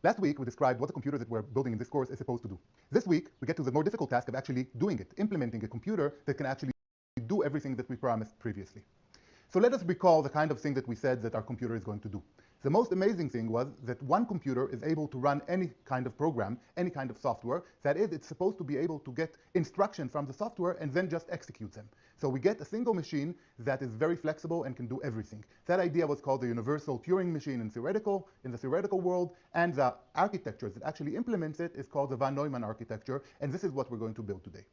Last week, we described what the computer that we're building in this course is supposed to do. This week, we get to the more difficult task of actually doing it, implementing a computer that can actually do everything that we promised previously. So let us recall the kind of thing that we said that our computer is going to do. The most amazing thing was that one computer is able to run any kind of program, any kind of software. That is, it's supposed to be able to get instructions from the software and then just execute them. So we get a single machine that is very flexible and can do everything. That idea was called the universal Turing machine in the theoretical world, and the architecture that actually implements it is called the von Neumann architecture, and this is what we're going to build today.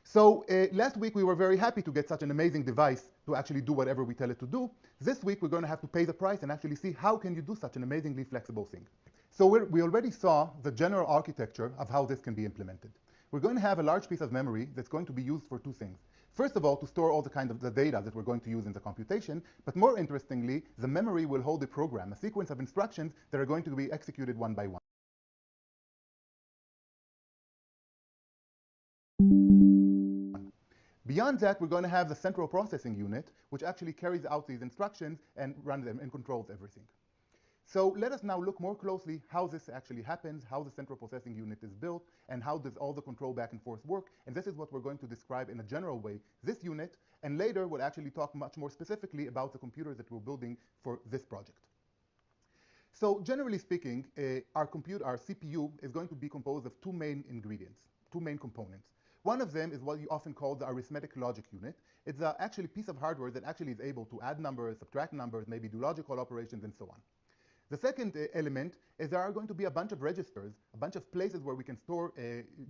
So last week, we were very happy to get such an amazing device to actually do whatever we tell it to do. This week, we're going to have to pay the price and actually see how can you do such an amazingly flexible thing. So we already saw the general architecture of how this can be implemented. We're going to have a large piece of memory that's going to be used for two things. First of all, to store all the kind of the data that we're going to use in the computation, but more interestingly, the memory will hold a program, a sequence of instructions that are going to be executed one by one. Beyond that, we're going to have the central processing unit, which actually carries out these instructions and runs them and controls everything. So let us now look more closely how this actually happens, how the central processing unit is built, and how does all the control back and forth work. And this is what we're going to describe in a general way, this unit, and later we'll actually talk much more specifically about the computers that we're building for this project. So generally speaking, our CPU is going to be composed of two main ingredients, two main components. One of them is what you often call the arithmetic logic unit. It's actually a piece of hardware that actually is able to add numbers, subtract numbers, maybe do logical operations, and so on. The second element is there are going to be a bunch of registers, a bunch of places where we can store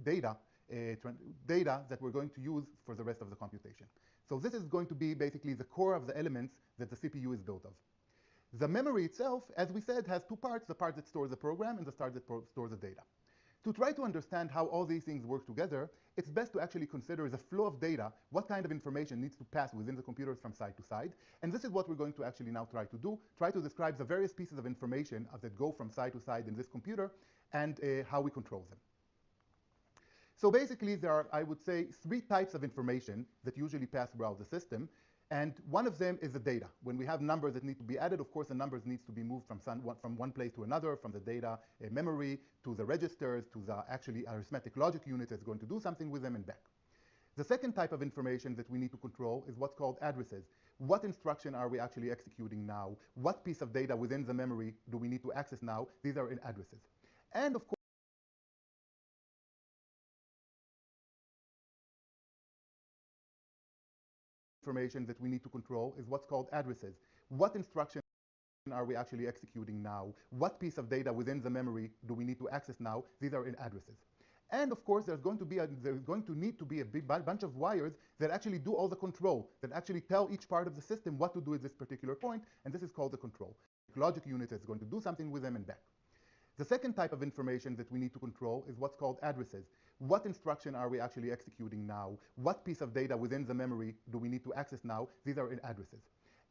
data that we're going to use for the rest of the computation. So this is going to be basically the core of the elements that the CPU is built of. The memory itself, as we said, has two parts, the part that stores the program and the part that stores the data. To try to understand how all these things work together, it's best to actually consider the flow of data, what kind of information needs to pass within the computers from side to side. And this is what we're going to actually now try to do, try to describe the various pieces of information that go from side to side in this computer and how we control them. So basically, there are, I would say, three types of information that usually pass throughout the system. And one of them is the data. When we have numbers that need to be added, of course, the numbers needs to be moved from one place to another, from the data memory to the registers to the actually arithmetic logic unit that's going to do something with them and back. The second type of information that we need to control is what's called addresses. What instruction are we actually executing now? What piece of data within the memory do we need to access now? These are in addresses. And of course, information that we need to control is what's called addresses. What instruction are we actually executing now? What piece of data within the memory do we need to access now? These are in addresses. And of course, there's going to need to be a big bunch of wires that actually do all the control, that actually tell each part of the system what to do at this particular point, and this is called the control. The logic unit is going to do something with them and back. The second type of information that we need to control is what's called addresses. What instruction are we actually executing now? What piece of data within the memory do we need to access now? These are in addresses.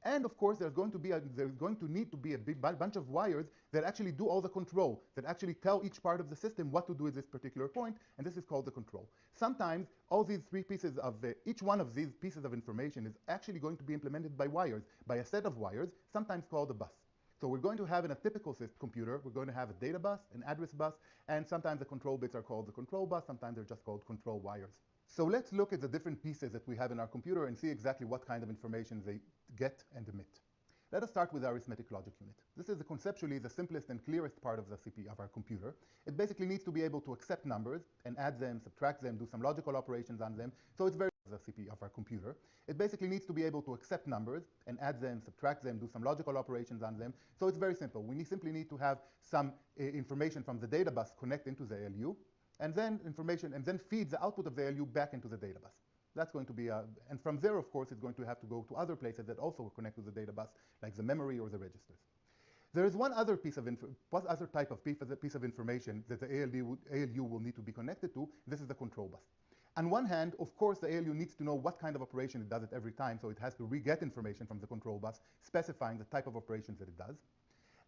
And of course, there's going to need to be a big bunch of wires that actually do all the control, that actually tell each part of the system what to do at this particular point, and this is called the control. Sometimes, all these three pieces of each one of these pieces of information is actually going to be implemented by wires, by a set of wires, sometimes called a bus. So we're going to have in a typical computer, we're going to have a data bus, an address bus, and sometimes the control bits are called the control bus, sometimes they're just called control wires. So let's look at the different pieces that we have in our computer and see exactly what kind of information they get and emit. Let us start with the arithmetic logic unit. This is conceptually the simplest and clearest part of the CPU of our computer. It basically needs to be able to accept numbers and add them, subtract them, do some logical operations on them. So it's very the CPU of our computer. It basically needs to be able to accept numbers and add them, subtract them, do some logical operations on them. So it's very simple. We simply need to have some information from the data bus connect into the ALU, and then feed the output of the ALU back into the data bus. That's going to be, and from there, of course, it's going to have to go to other places that also connect to the data bus, like the memory or the registers. There is one other type of piece of information that the ALU will need to be connected to. This is the control bus. On one hand, of course, the ALU needs to know what kind of operation it does it every time, so it has to re-get information from the control bus, specifying the type of operations that it does.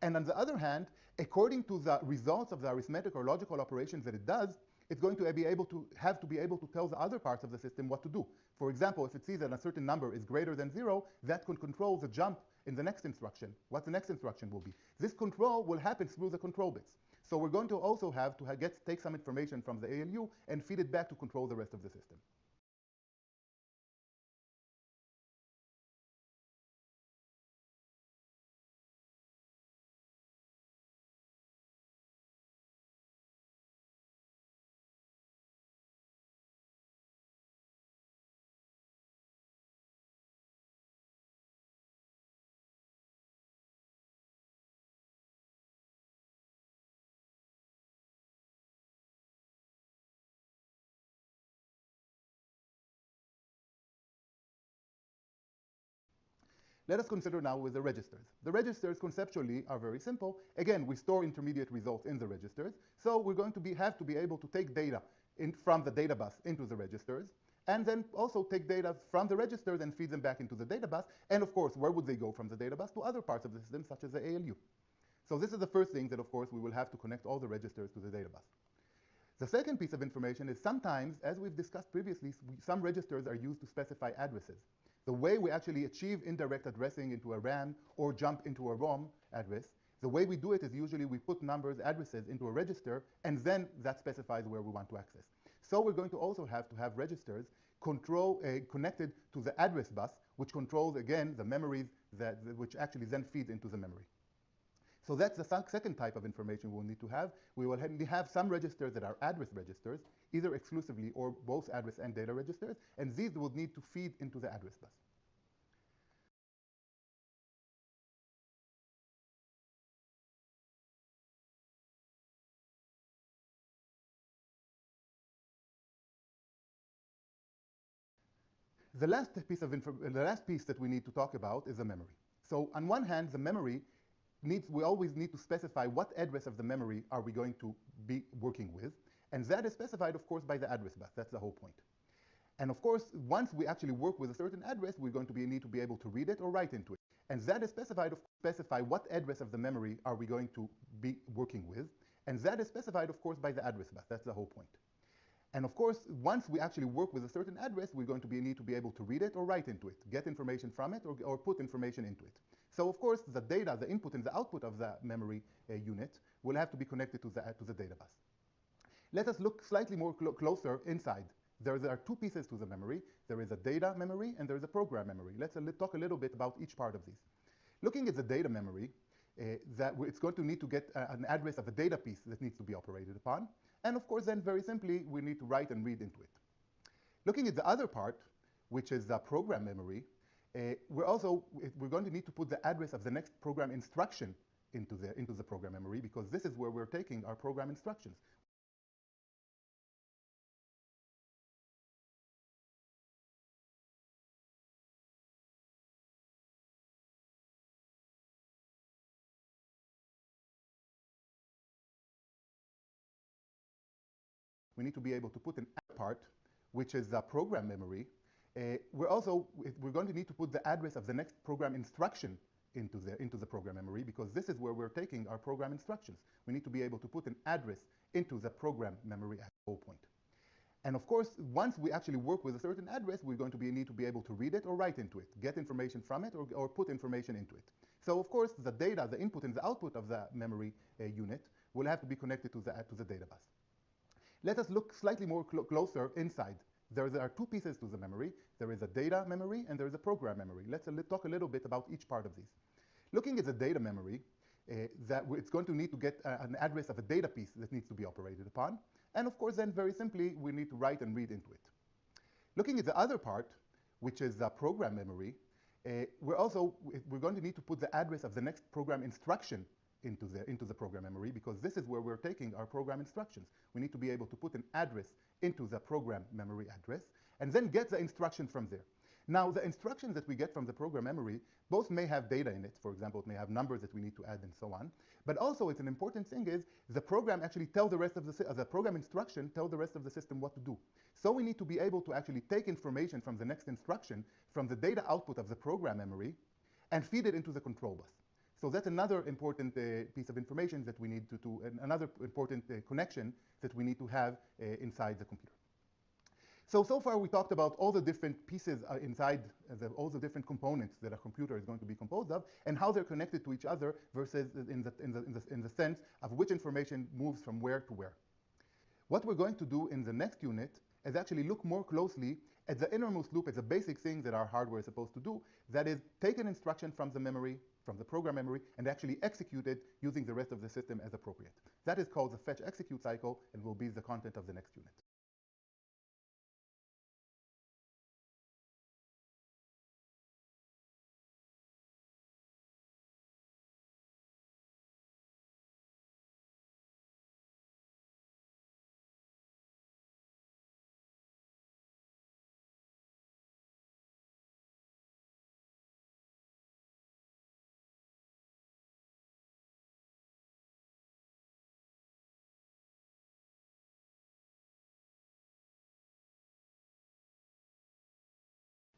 And on the other hand, according to the results of the arithmetic or logical operations that it does, it's going to be able to tell the other parts of the system what to do. For example, if it sees that a certain number is greater than 0, that can control the jump in the next instruction, what the next instruction will be. This control will happen through the control bits. So we're going to also have to take some information from the ALU and feed it back to control the rest of the system. Let us consider now with the registers. The registers conceptually are very simple. Again, we store intermediate results in the registers. So we're going to have to be able to take data from the data bus into the registers, and then also take data from the registers and feed them back into the data bus. And of course, where would they go from the data bus? To other parts of the system, such as the ALU. So this is the first thing that, of course, we will have to connect all the registers to the data bus. The second piece of information is sometimes, as we've discussed previously, some registers are used to specify addresses. The way we actually achieve indirect addressing into a RAM or jump into a ROM address, the way we do it is usually we put numbers, addresses into a register, and then that specifies where we want to access. So we're going to also have registers connected to the address bus, which controls, again, the memories which actually then feeds into the memory. So that's the second type of information we'll need to have. We will have some registers that are address registers, either exclusively or both address and data registers, and these will need to feed into the address bus. The last piece that we need to talk about is the memory. So on one hand, the memory we always need to specify what address of the memory are we going to be working with. And that is specified, of course, by the address bus. That's the whole point. And of course, once we actually work with a certain address, we're going to need to be able to read it or write into it. And that is specify what address of the memory are we going to be working with. And that is specified, of course, by the address bus. That's the whole point. And of course, once we actually work with a certain address, we're going to need to be able to read it or write into it, get information from it or put information into it. So of course, the data, the input and the output of the memory unit will have to be connected to the data bus. Let us look slightly more closer inside. There are two pieces to the memory. There is a data memory and there is a program memory. Let's talk a little bit about each part of these. Looking at the data memory, it's going to need to get an address of a data piece that needs to be operated upon. And of course, then very simply, we need to write and read into it. Looking at the other part, which is the program memory, we're going to need to put the address of the next program instruction into the program memory, because this is where we're taking our program instructions. We need to be able to put an other part, which is the program memory. We're going to need to put the address of the next program instruction into the program memory, because this is where we're taking our program instructions. We need to be able to put an address into the program memory at the whole point. And of course, once we actually work with a certain address, we're going to need to be able to read it or write into it, get information from it or put information into it. So of course, the data, the input and the output of the memory unit will have to be connected to the data bus. Let us look slightly more closer inside. There are two pieces to the memory. There is a data memory and there is a program memory. Let's talk a little bit about each part of these. Looking at the data memory, it's going to need to get an address of a data piece that needs to be operated upon. And of course, then very simply, we need to write and read into it. Looking at the other part, which is the program memory, we're going to need to put the address of the next program instruction into the program memory, because this is where we're taking our program instructions. We need to be able to put an address into the program memory address and then get the instruction from there. Now, the instructions that we get from the program memory both may have data in it. For example, it may have numbers that we need to add and so on. But also, it's an important thing is the program actually tells the rest of the program instruction tell the rest of the system what to do. So we need to be able to actually take information from the next instruction from the data output of the program memory and feed it into the control bus. So that's another important piece of information that we need another important connection that we need to have inside the computer. So far we talked about all the different pieces inside all the different components that a computer is going to be composed of, and how they're connected to each other versus in the sense of which information moves from where to where. What we're going to do in the next unit is actually look more closely at the innermost loop, at the basic thing that our hardware is supposed to do, that is take an instruction from the memory, from the program memory, and actually execute it using the rest of the system as appropriate. That is called the fetch execute cycle and will be the content of the next unit.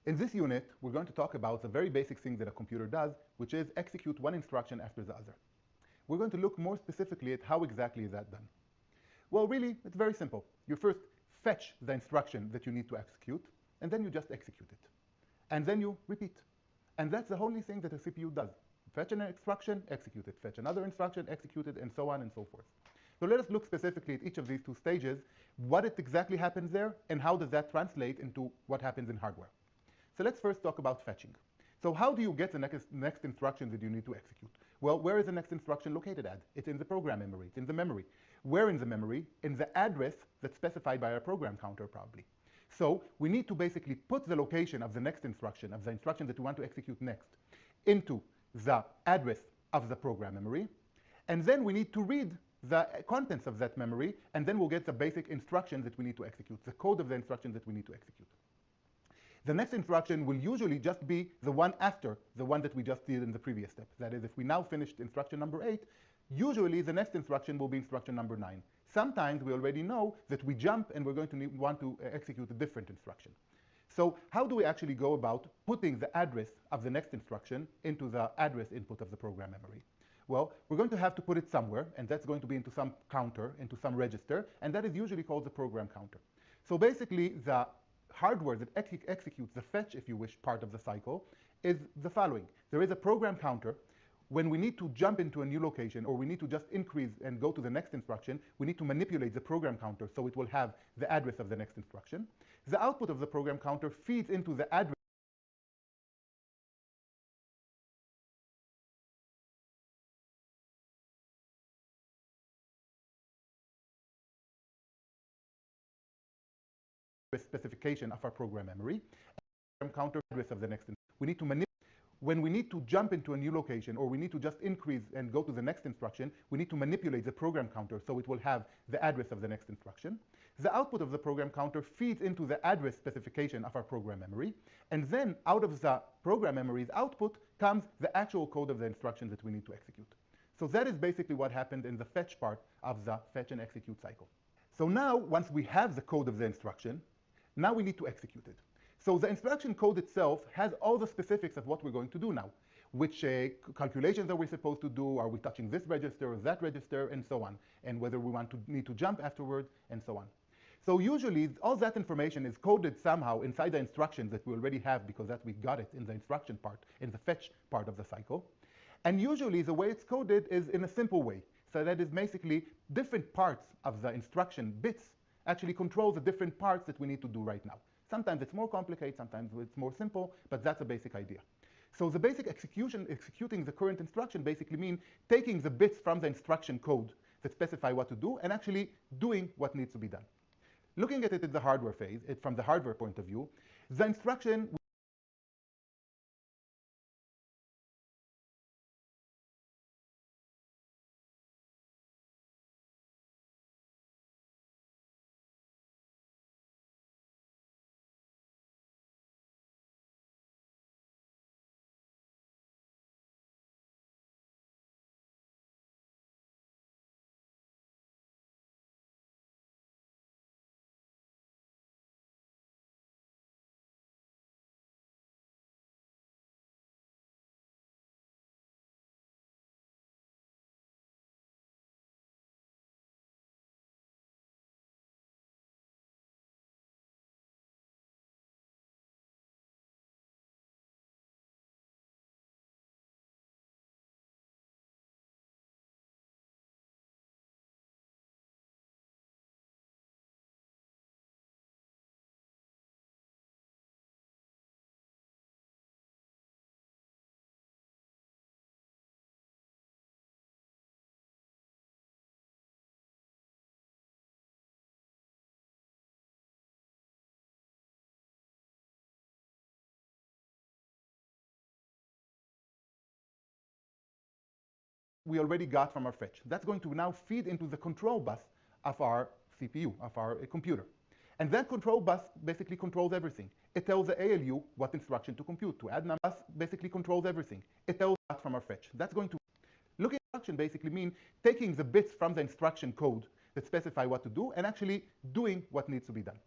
In this unit, we're going to talk about the very basic thing that a computer does, which is execute one instruction after the other. We're going to look more specifically at how exactly is that done. Well, really, it's very simple. You first fetch the instruction that you need to execute, and then you just execute it. And then you repeat. And that's the only thing that a CPU does. Fetch an instruction, execute it. Fetch another instruction, execute it, and so on and so forth. So let us look specifically at each of these two stages, what exactly happens there, and how does that translate into what happens in hardware. So let's first talk about fetching. So how do you get the next instruction that you need to execute? Well, where is the next instruction located at? It's in the program memory. It's in the memory. Where in the memory? In the address that's specified by our program counter, probably. So we need to basically put the location of the next instruction, of the instruction that we want to execute next, into the address of the program memory. And then we need to read the contents of that memory, and then we'll get the basic instructions that we need to execute, the code of the instruction that we need to execute. The next instruction will usually just be the one after the one that we just did in the previous step. That is, if we now finished instruction number 8, usually the next instruction will be instruction number 9. Sometimes we already know that we jump and we're going to want to execute a different instruction. So how do we actually go about putting the address of the next instruction into the address input of the program memory? Well, we're going to have to put it somewhere, and that's going to be into some counter, into some register, and that is usually called the program counter. So basically, the hardware that executes the fetch, if you wish, part of the cycle is the following. There is a program counter. When we need to jump into a new location, or we need to just increase and go to the next instruction, we need to manipulate the program counter so it will have the address of the next instruction. The output of the program counter feeds into the address specification of our program memory, and the program counter address of the next instruction. We need to manipulate. When we need to jump into a new location, or we need to just increase and go to the next instruction, we need to manipulate the program counter so it will have the address of the next instruction. The output of the program counter feeds into the address specification of our program memory, and then out of the program memory's output comes the actual code of the instruction that we need to execute. So that is basically what happened in the fetch part of the fetch and execute cycle. So now, once we have the code of the instruction, now we need to execute it. So the instruction code itself has all the specifics of what we're going to do now. Which calculations are we supposed to do? Are we touching this register or that register, and so on? And whether we need to jump afterwards, and so on. So usually, all that information is coded somehow inside the instructions that we already have, because that we got it in the instruction part, in the fetch part of the cycle. And usually, the way it's coded is in a simple way. So that is basically different parts of the instruction bits actually control the different parts that we need to do right now. Sometimes it's more complicated, sometimes it's more simple, but that's a basic idea. So the basic executing the current instruction basically means taking the bits from the instruction code that specify what to do and actually doing what needs to be done. Looking at it in the hardware phase, from the hardware point of view, the instruction we already got from our fetch. That's going to now feed into the control bus of our CPU, of our computer. And that control bus basically controls everything. It tells the ALU what instruction to compute. To add numbers basically controls everything. It tells us from our fetch. That's going to looking at instruction basically mean taking the bits from the instruction code that specify what to do and actually doing what needs to be done.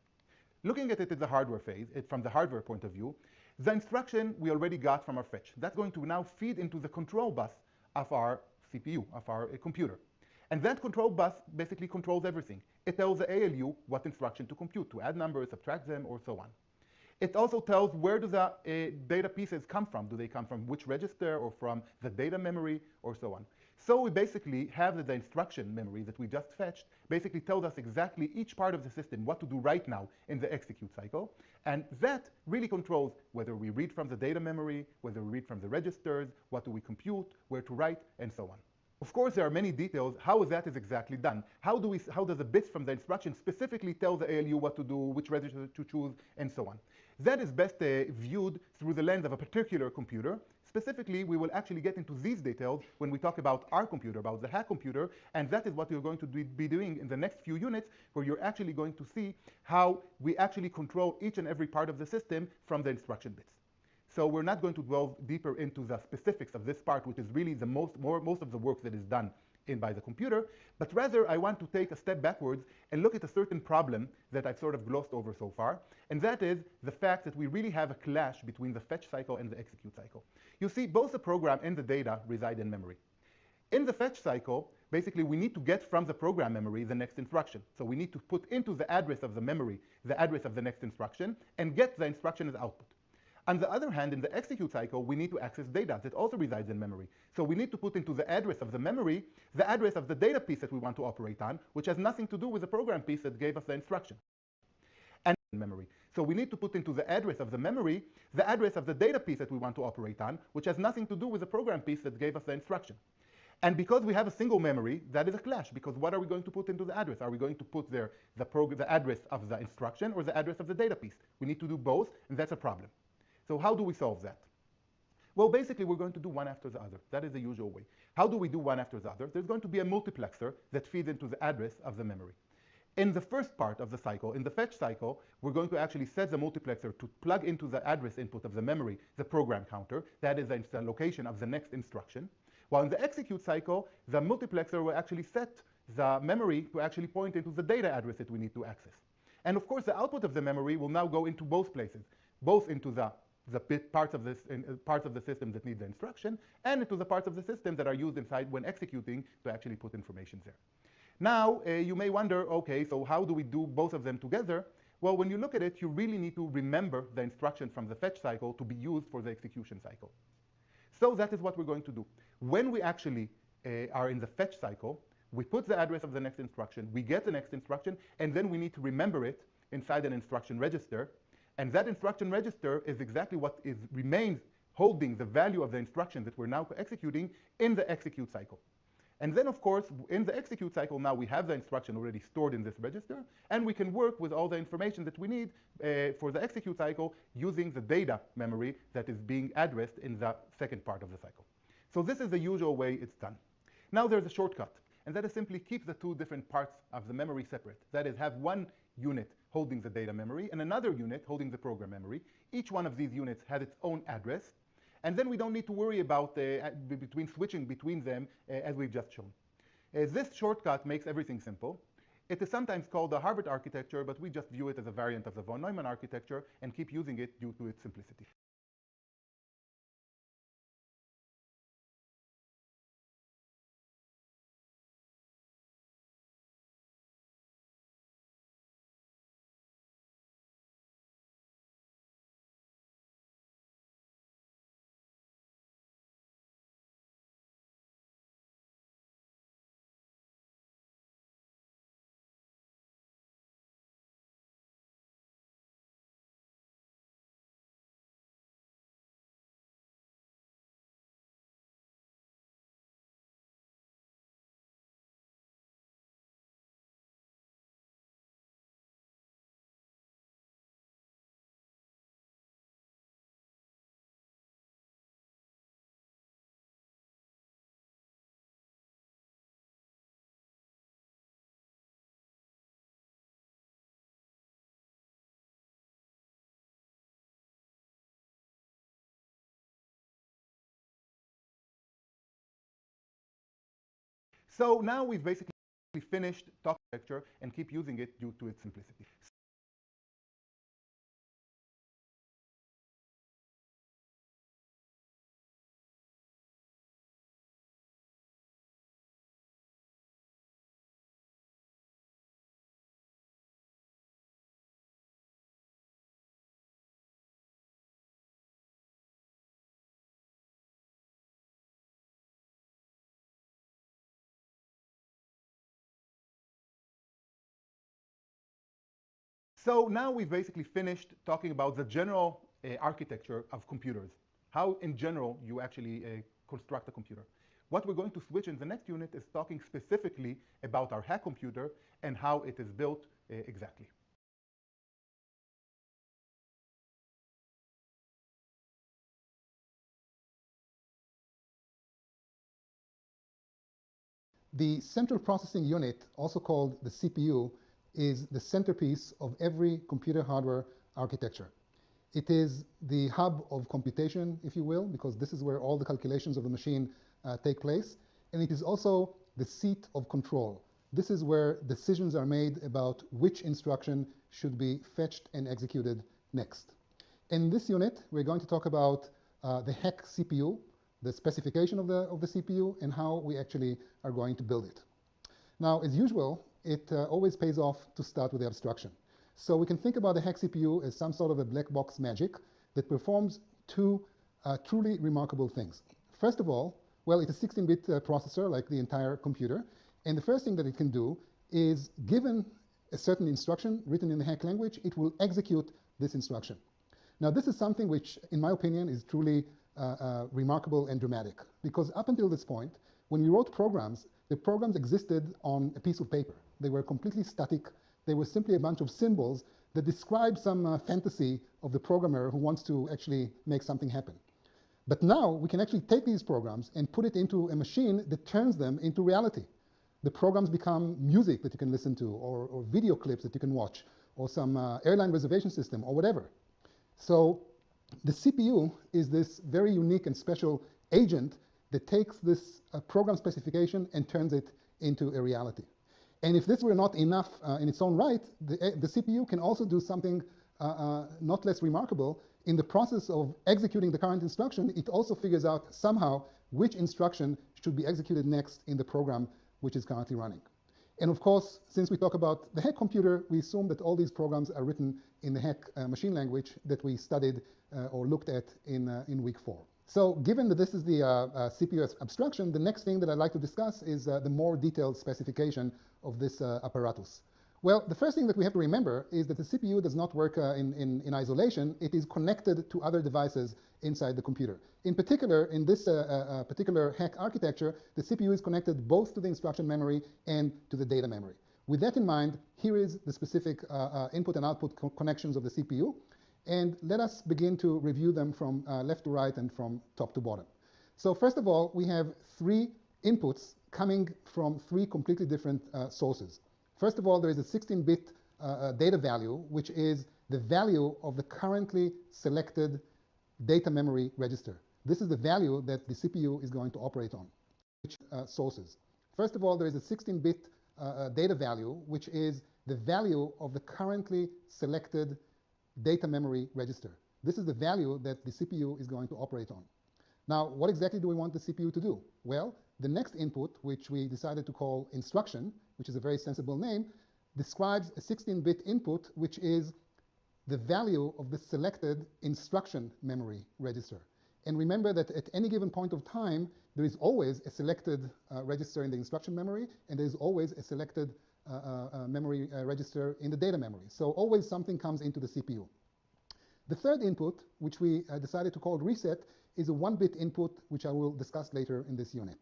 Looking at it at the hardware phase, from the hardware point of view, the instruction we already got from our fetch. That's going to now feed into the control bus of our CPU, of our computer. And that control bus basically controls everything. It tells the ALU what instruction to compute, to add numbers, subtract them, or so on. It also tells where do the data pieces come from. Do they come from which register or from the data memory or so on. So we basically have the instruction memory that we just fetched basically tells us exactly each part of the system, what to do right now in the execute cycle. And that really controls whether we read from the data memory, whether we read from the registers, what do we compute, where to write, and so on. Of course, there are many details how that is exactly done. How does the bits from the instruction specifically tell the ALU what to do, which register to choose, and so on. That is best viewed through the lens of a particular computer. Specifically, we will actually get into these details when we talk about our computer, about the Hack computer, and that is what we're going to be doing in the next few units, where you're actually going to see how we actually control each and every part of the system from the instruction bits. So we're not going to delve deeper into the specifics of this part, which is really the most of the work that is done by the computer, but rather I want to take a step backwards and look at a certain problem that I've sort of glossed over so far, and that is the fact that we really have a clash between the fetch cycle and the execute cycle. You see, both the program and the data reside in memory. In the fetch cycle, basically we need to get from the program memory the next instruction. So we need to put into the address of the memory the address of the next instruction and get the instruction as output. On the other hand, in the execute cycle, we need to access data that also resides in memory. So we need to put into the address of the memory the address of the data piece that we want to operate on, which has nothing to do with the program piece that gave us the instruction. And in memory. So we need to put into the address of the memory the address of the data piece that we want to operate on, which has nothing to do with the program piece that gave us the instruction. And because we have a single memory, that is a clash, because what are we going to put into the address? Are we going to put there the address of the instruction or the address of the data piece? We need to do both, and that's a problem. So how do we solve that? Well, basically, we're going to do one after the other. That is the usual way. How do we do one after the other? There's going to be a multiplexer that feeds into the address of the memory. In the first part of the cycle, in the fetch cycle, we're going to actually set the multiplexer to plug into the address input of the memory, the program counter. That is the location of the next instruction. While in the execute cycle, the multiplexer will actually set the memory to actually point into the data address that we need to access. And of course, the output of the memory will now go into both places, both into the parts of the system that need the instruction, and into the parts of the system that are used inside when executing to actually put information there. Now, you may wonder, okay, so how do we do both of them together? Well, when you look at it, you really need to remember the instruction from the fetch cycle to be used for the execution cycle. So that is what we're going to do. When we actually are in the fetch cycle, we put the address of the next instruction, we get the next instruction, and then we need to remember it inside an instruction register. And that instruction register is exactly what remains holding the value of the instruction that we're now executing in the execute cycle. And then, of course, in the execute cycle, now we have the instruction already stored in this register, and we can work with all the information that we need for the execute cycle using the data memory that is being addressed in the second part of the cycle. So this is the usual way it's done. Now there's a shortcut, and that is simply keep the two different parts of the memory separate. That is, have one unit holding the data memory and another unit holding the program memory. Each one of these units has its own address, and then we don't need to worry about switching between them as we've just shown. This shortcut makes everything simple. It is sometimes called the Harvard architecture, but we just view it as a variant of the von Neumann architecture and keep using it due to its simplicity. So now we've basically finished talking architecture and keep using it due to its simplicity. So now we've basically finished talking about the general architecture of computers, how in general you actually construct a computer. What we're going to switch in the next unit is talking specifically about our hack computer and how it is built exactly. The central processing unit, also called the CPU, is the centerpiece of every computer hardware architecture. It is the hub of computation, if you will, because this is where all the calculations of the machine take place. And it is also the seat of control. This is where decisions are made about which instruction should be fetched and executed next. In this unit, we're going to talk about the Hack CPU, the specification of the CPU, and how we actually are going to build it. Now, as usual, it always pays off to start with the abstraction. So we can think about the Hex CPU as some sort of a black box magic that performs two truly remarkable things. First of all, well, it's a 16-bit processor like the entire computer. And the first thing that it can do is, given a certain instruction written in the Hack language, it will execute this instruction. Now, this is something which, in my opinion, is truly remarkable and dramatic. Because up until this point, when we wrote programs, the programs existed on a piece of paper. They were completely static. They were simply a bunch of symbols that describe some fantasy of the programmer who wants to actually make something happen. But now we can actually take these programs and put it into a machine that turns them into reality. The programs become music that you can listen to, or video clips that you can watch, or some airline reservation system, or whatever. So the CPU is this very unique and special agent that takes this program specification and turns it into a reality. And if this were not enough in its own right, the CPU can also do something not less remarkable. In the process of executing the current instruction, it also figures out somehow which instruction should be executed next in the program which is currently running. And of course, since we talk about the Hack computer, we assume that all these programs are written in the Hack machine language that we studied or looked at in week 4. So given that this is the CPU abstraction, the next thing that I'd like to discuss is the more detailed specification of this apparatus. Well, the first thing that we have to remember is that the CPU does not work in isolation. It is connected to other devices inside the computer. In particular, in this particular Hack architecture, the CPU is connected both to the instruction memory and to the data memory. With that in mind, here is the specific input and output connections of the CPU. And let us begin to review them from left to right and from top to bottom. So first of all, we have 3 inputs coming from 3 completely different sources. First of all, there is a 16-bit data value, which is the value of the currently selected data memory register. This is the value that the CPU is going to operate on. Which sources? First of all, there is a 16-bit data value, which is the value of the currently selected data memory register. This is the value that the CPU is going to operate on. Now, what exactly do we want the CPU to do? Well, the next input, which we decided to call instruction, which is a very sensible name, describes a 16-bit input, which is the value of the selected instruction memory register. And remember that at any given point of time, there is always a selected register in the instruction memory, and there is always a selected memory register in the data memory. So always something comes into the CPU. The third input, which we decided to call reset, is a 1-bit input, which I will discuss later in this unit.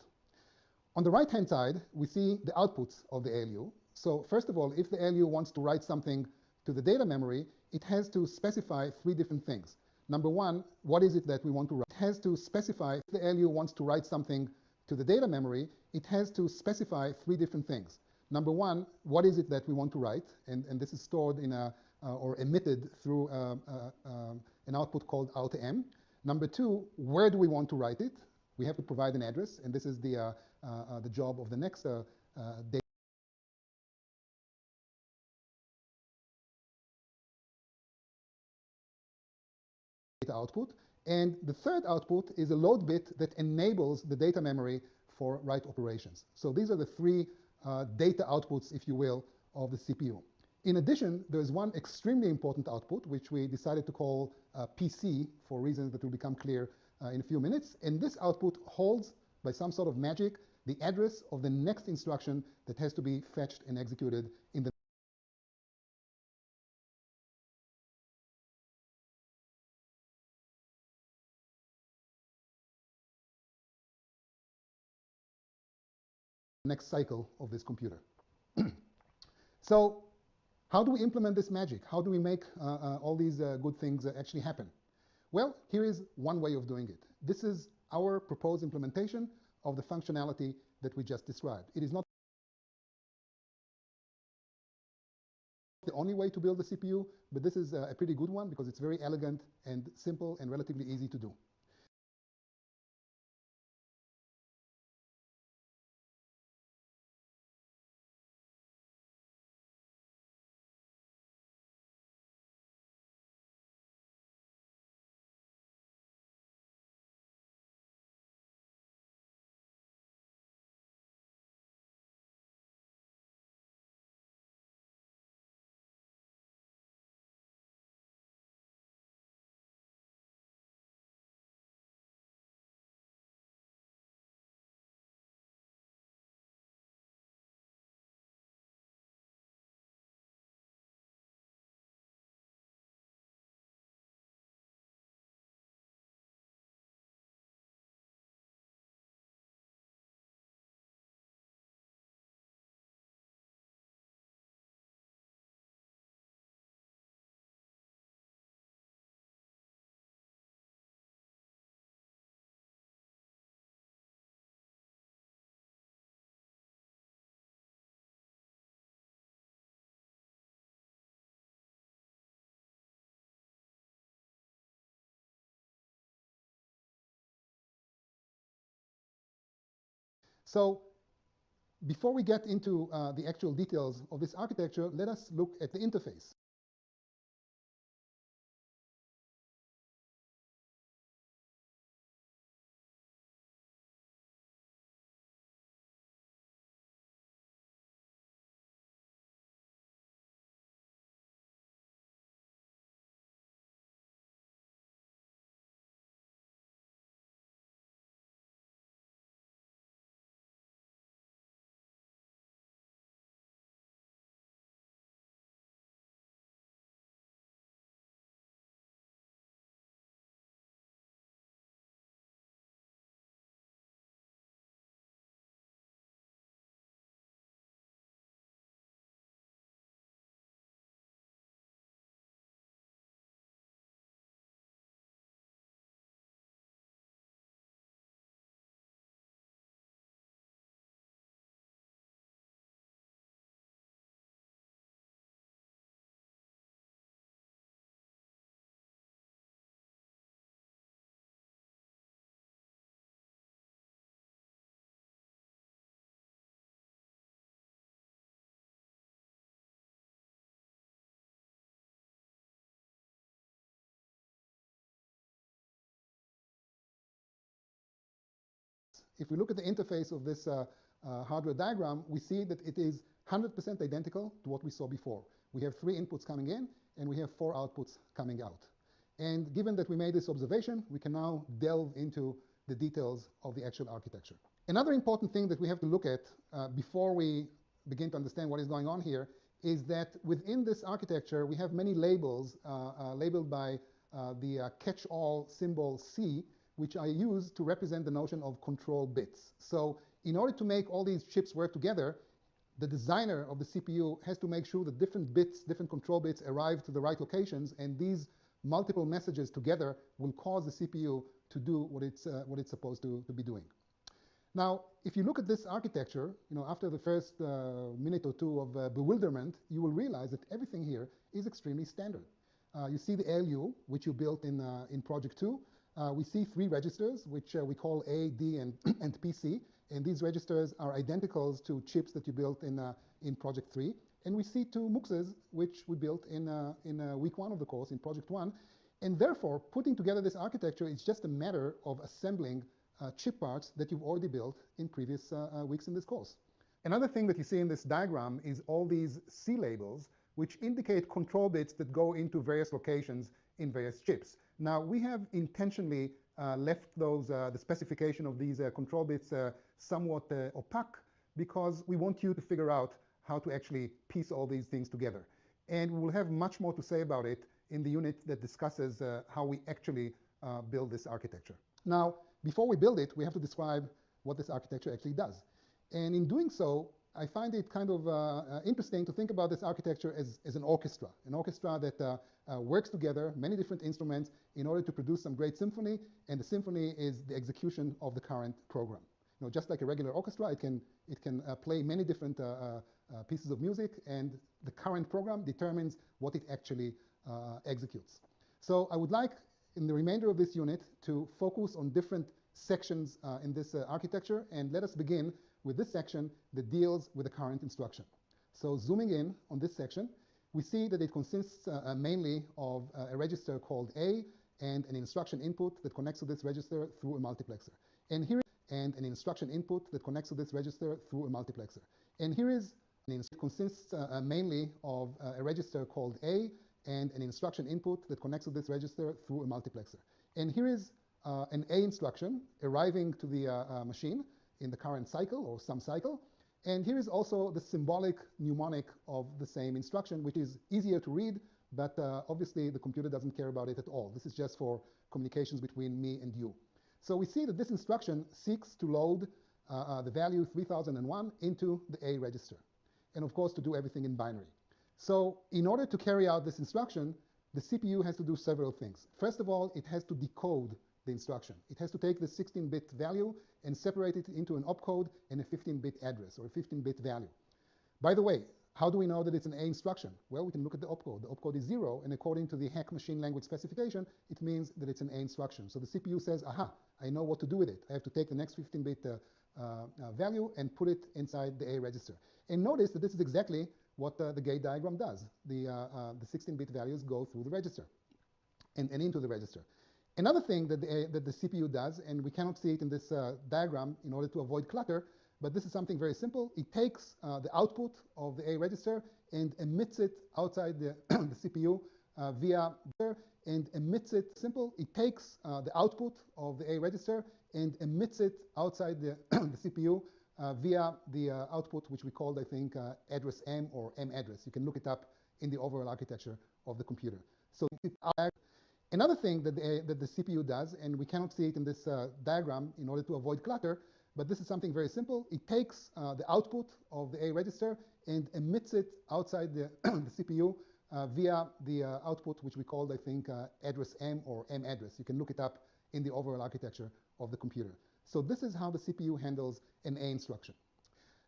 On the right-hand side, we see the outputs of the ALU. So first of all, if the ALU wants to write something to the data memory, it has to specify 3 different things. Number 1, what is it that we want to write? It has to specify, if the ALU wants to write something to the data memory, it has to specify 3 different things. Number 1, what is it that we want to write? And this is stored in or emitted through an output called out_m. Number 2, where do we want to write it? We have to provide an address, and this is the job of the next data output. And the third output is a load bit that enables the data memory for write operations. So these are the three data outputs, if you will, of the CPU. In addition, there is one extremely important output, which we decided to call PC for reasons that will become clear in a few minutes. And this output holds, by some sort of magic, the address of the next instruction that has to be fetched and executed in the next cycle of this computer. So how do we implement this magic? How do we make all these good things actually happen? Well, here is one way of doing it. This is our proposed implementation of the functionality that we just described. It is not the only way to build a CPU, but this is a pretty good one because it's very elegant and simple and relatively easy to do. So before we get into the actual details of this architecture, let us look at the interface. If we look at the interface of this hardware diagram, we see that it is 100% identical to what we saw before. We have 3 inputs coming in, and we have 4 outputs coming out. And given that we made this observation, we can now delve into the details of the actual architecture. Another important thing that we have to look at before we begin to understand what is going on here is that within this architecture, we have many labels labeled by the catch-all symbol C, which I use to represent the notion of control bits. So in order to make all these chips work together, the designer of the CPU has to make sure that different bits, different control bits arrive to the right locations, and these multiple messages together will cause the CPU to do what it's supposed to be doing. Now, if you look at this architecture, after the first minute or two of bewilderment, you will realize that everything here is extremely standard. You see the ALU, which you built in Project 2. we see three registers, which we call A, D, and, and PC. And these registers are identicals to chips that you built in Project 3. And we see two muxes, which we built in week 1 of the course, in Project 1. And therefore, putting together this architecture is just a matter of assembling chip parts that you've already built in previous weeks in this course. Another thing that you see in this diagram is all these C labels, which indicate control bits that go into various locations in various chips. Now, we have intentionally left those, the specification of these control bits somewhat opaque, because we want you to figure out how to actually piece all these things together. And we'll have much more to say about it in the unit that discusses how we actually build this architecture. Now, before we build it, we have to describe what this architecture actually does. And in doing so, I find it kind of interesting to think about this architecture as an orchestra that works together, many different instruments, in order to produce some great symphony, and the symphony is the execution of the current program. You know, just like a regular orchestra, it can play many different pieces of music, and the current program determines what it actually executes. So I would like, in the remainder of this unit, to focus on different sections in this architecture, and let us begin with this section that deals with the current instruction. So zooming in on this section, we see that it consists mainly of a register called A and an instruction input that connects to this register through a multiplexer. And here and an instruction input that connects to this register through a multiplexer. And here is it consists mainly of a register called A and an instruction input that connects to this register through a multiplexer. And here is an A instruction arriving to the machine in the current cycle or some cycle. And here is also the symbolic mnemonic of the same instruction, which is easier to read, but obviously the computer doesn't care about it at all. This is just for communications between me and you. So we see that this instruction seeks to load the value 3001 into the A register, and of course to do everything in binary. So in order to carry out this instruction, the CPU has to do several things. First of all, it has to decode the instruction. It has to take the 16-bit value and separate it into an opcode and a 15-bit address, or a 15-bit value. By the way, how do we know that it's an A instruction? Well, we can look at the opcode. The opcode is 0, and according to the Hack machine language specification, it means that it's an A instruction. So the CPU says, aha, I know what to do with it. I have to take the next 15-bit value and put it inside the A register. And notice that this is exactly what the gate diagram does. The 16-bit values go through the register and into the register. Another thing that the CPU does, and we cannot see it in this diagram in order to avoid clutter, but this is something very simple. It takes the output of the A register and emits it outside the CPU via and emits it simple. It takes the output of the A register and emits it outside the CPU via the output, which we called, I think, address M or M address. You can look it up in the overall architecture of the computer. So another thing that the CPU does, and we cannot see it in this diagram in order to avoid clutter, but this is something very simple. It takes the output of the A register and emits it outside the CPU via the output, which we called, I think, address M or M address. You can look it up in the overall architecture of the computer. So this is how the CPU handles an A instruction.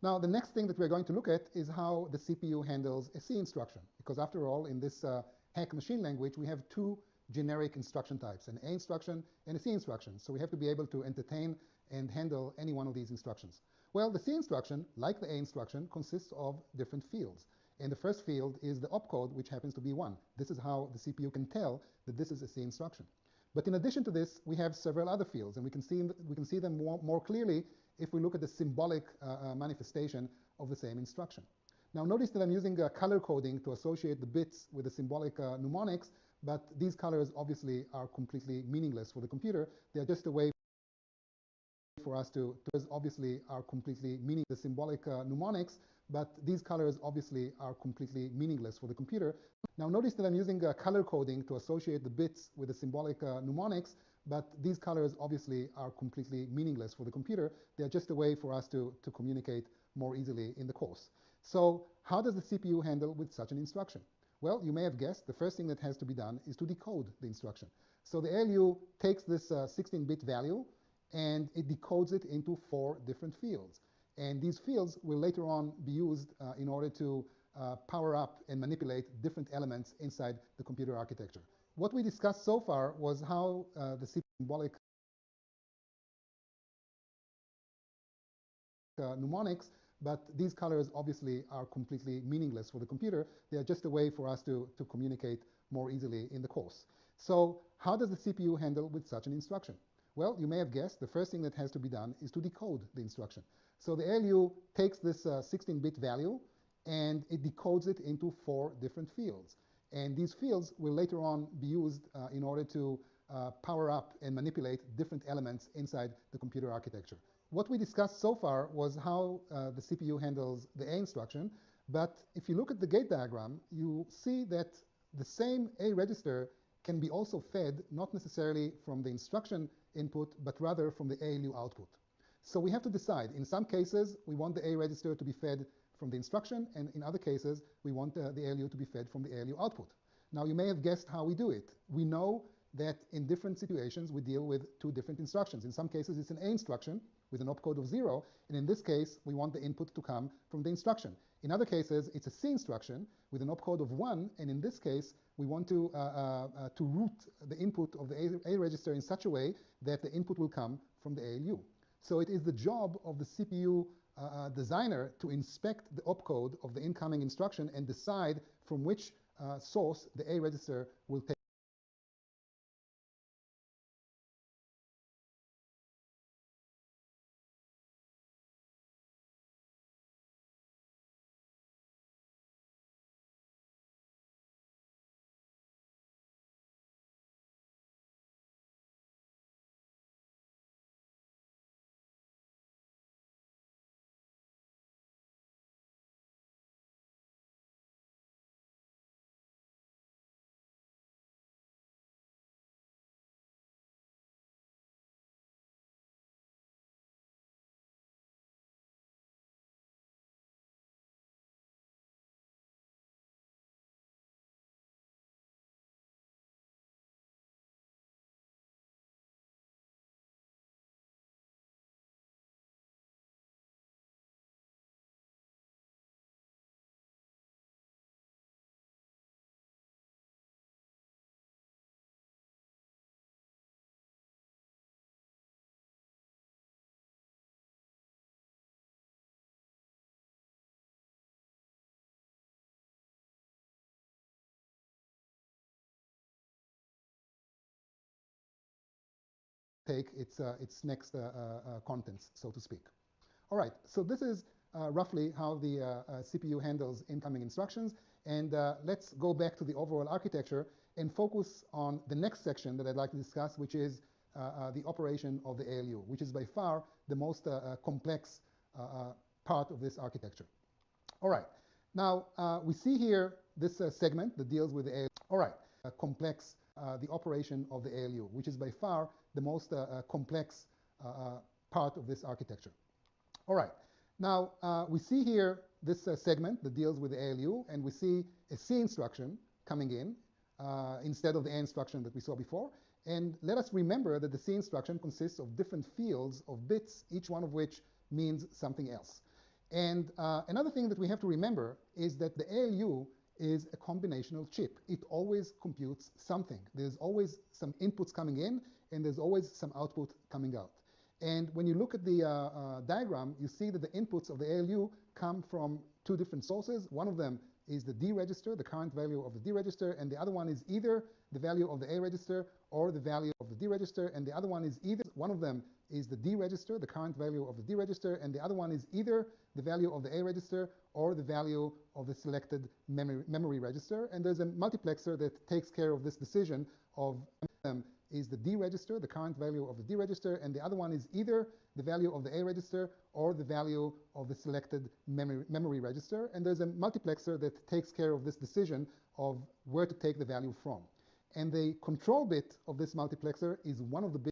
Now, the next thing that we're going to look at is how the CPU handles a C instruction, because after all, in this Hack machine language, we have two generic instruction types, an A instruction and a C instruction. So we have to be able to entertain and handle any one of these instructions. Well, the C instruction, like the A instruction, consists of different fields. And the first field is the opcode, which happens to be 1. This is how the CPU can tell that this is a C instruction. But in addition to this, we have several other fields, and we can see them more clearly if we look at the symbolic manifestation of the same instruction. Now, notice that I'm using color coding to associate the bits with the symbolic mnemonics, but these colors obviously are completely meaningless for the computer. They are just a way for us to obviously are completely meaningless, the symbolic mnemonics, but these colors obviously are completely meaningless for the computer. Now notice that I'm using color coding to associate the bits with the symbolic mnemonics, but these colors obviously are completely meaningless for the computer. They're just a way for us to communicate more easily in the course. So how does the CPU handle with such an instruction? Well, you may have guessed the first thing that has to be done is to decode the instruction. So the ALU takes this 16-bit value and it decodes it into 4 different fields. And these fields will later on be used in order to power up and manipulate different elements inside the computer architecture. What we discussed so far was how the CPU symbolic mnemonics, but these colors obviously are completely meaningless for the computer. They are just a way for us to communicate more easily in the course. So how does the CPU handle with such an instruction? Well, you may have guessed the first thing that has to be done is to decode the instruction. So the ALU takes this 16-bit value and it decodes it into 4 different fields. And these fields will later on be used in order to power up and manipulate different elements inside the computer architecture. What we discussed so far was how the CPU handles the A instruction, but if you look at the gate diagram, you see that the same A register can be also fed not necessarily from the instruction input, but rather from the ALU output. So we have to decide. In some cases, we want the A register to be fed from the instruction, and in other cases, we want the ALU to be fed from the ALU output. Now, you may have guessed how we do it. We know that in different situations, we deal with 2 different instructions. In some cases, it's an A instruction with an opcode of 0, and in this case, we want the input to come from the instruction. In other cases, it's a C instruction with an opcode of 1, and in this case, we want to route the input of the A register in such a way that the input will come from the ALU. So it is the job of the CPU designer to inspect the opcode of the incoming instruction and decide from which source the A register will take its next contents, so to speak. All right, so this is roughly how the CPU handles incoming instructions. And let's go back to the overall architecture and focus on the next section that I'd like to discuss, which is the operation of the ALU, which is by far the most complex part of this architecture. All right, now we see here this segment that deals with the ALU. All right, complex, the operation of the ALU, which is by far the most complex part of this architecture. All right, now we see here this segment that deals with the ALU, and we see a C instruction coming in instead of the A instruction that we saw before. And let us remember that the C instruction consists of different fields of bits, each one of which means something else. And another thing that we have to remember is that the ALU is a combinational chip. It always computes something. There's always some inputs coming in, and there's always some output coming out. And when you look at the diagram, you see that the inputs of the ALU come from 2 different sources. One of them is the D register, the current value of the D register, and the other one is either the value of the A register or the value of the D register, and the other one is either, one of them is the D register, the current value of the D register, and the other one is either the value of the A register or the value of the selected memory register. And there's a multiplexer that takes care of this decision of them is the D register, the current value of the D register, and the other one is either the value of the A register or the value of the selected memory register. And there's a multiplexer that takes care of this decision of where to take the value from. And the control bit of this multiplexer is one of the bits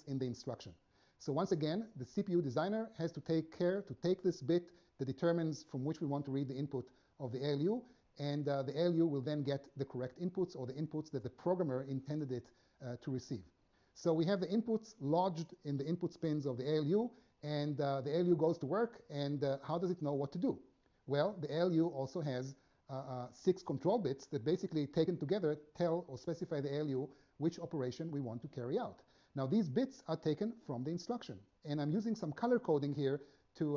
in the instruction. So once again, the CPU designer has to take care to take this bit that determines from which we want to read the input of the ALU, and the ALU will then get the correct inputs or the inputs that the programmer intended it to receive. So we have the inputs lodged in the input pins of the ALU, and the ALU goes to work, and how does it know what to do? Well, the ALU also has 6 control bits that basically taken together tell or specify the ALU which operation we want to carry out. Now these bits are taken from the instruction, and I'm using some color coding here to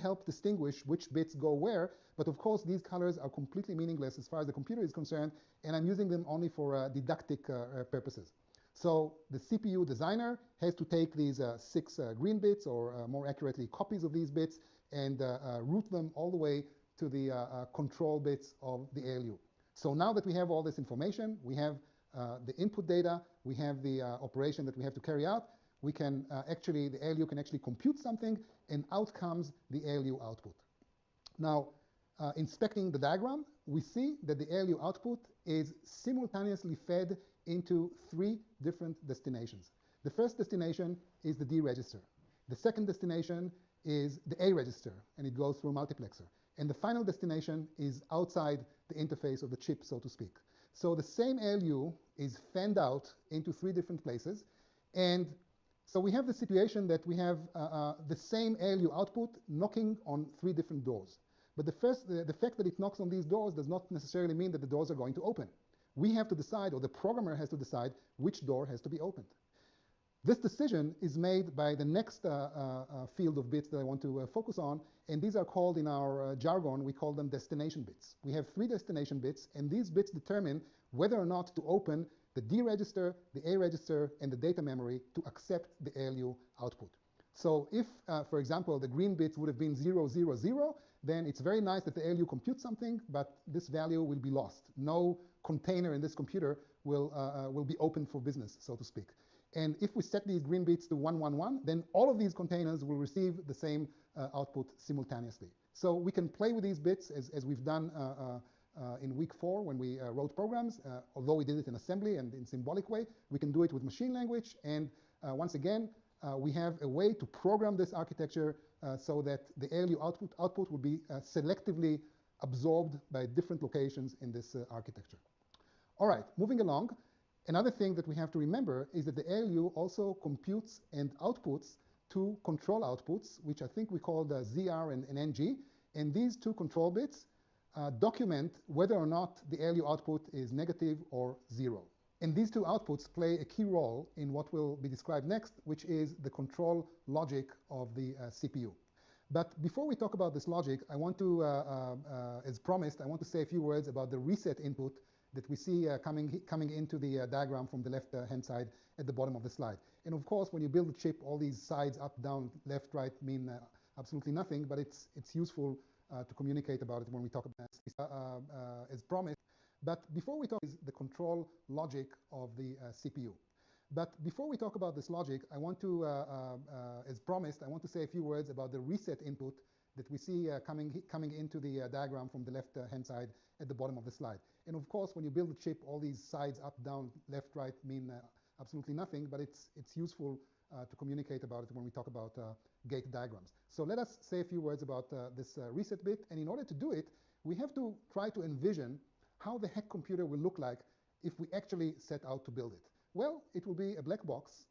help distinguish which bits go where, but of course these colors are completely meaningless as far as the computer is concerned, and I'm using them only for didactic purposes. So the CPU designer has to take these 6 green bits, or more accurately copies of these bits, and route them all the way to the control bits of the ALU. So now that we have all this information, we have the input data, we have the operation that we have to carry out, we can the ALU can actually compute something, and out comes the ALU output. Now, inspecting the diagram, we see that the ALU output is simultaneously fed into 3 different destinations. The first destination is the D register. The second destination is the A register, and it goes through a multiplexer. And the final destination is outside the interface of the chip, so to speak. So the same ALU is fanned out into 3 different places, and so we have the situation that we have the same ALU output knocking on 3 different doors. But the fact that it knocks on these doors does not necessarily mean that the doors are going to open. We have to decide, or the programmer has to decide, which door has to be opened. This decision is made by the next field of bits that I want to focus on, and these are called, in our jargon, we call them destination bits. We have 3 destination bits, and these bits determine whether or not to open the D register, the A register, and the data memory to accept the ALU output. So if, for example, the green bits would have been 0, 0, 0, then it's very nice that the ALU computes something, but this value will be lost. No container in this computer will be open for business, so to speak. And if we set these green bits to 1, 1, 1, then all of these containers will receive the same output simultaneously. So we can play with these bits as we've done in week 4 when we wrote programs. Although we did it in assembly and in symbolic way, we can do it with machine language. And once again, we have a way to program this architecture so that the ALU output will be selectively absorbed by different locations in this architecture. All right, moving along. Another thing that we have to remember is that the ALU also computes and outputs 2 control outputs, which I think we call the ZR and NG. And these 2 control bits document whether or not the ALU output is negative or 0. And these 2 outputs play a key role in what will be described next, which is the control logic of the CPU. But before we talk about this logic, I want to, as promised, I want to say a few words about the reset input that we see coming into the diagram from the left-hand side at the bottom of the slide. And of course, when you build a chip, all these sides, up, down, left, right, mean absolutely nothing, but it's useful to communicate about it when we talk about it, as promised. But before we talk is the control logic of the CPU. But before we talk about this logic, I want to, as promised, I want to say a few words about the reset input that we see coming into the diagram from the left-hand side at the bottom of the slide. And of course, when you build a chip, all these sides, up, down, left, right, mean absolutely nothing, but it's useful to communicate about it when we talk about gate diagrams. So let us say a few words about this reset bit. And in order to do it, we have to try to envision how the Hack computer will look like if we actually set out to build it. Well, it will be a black box.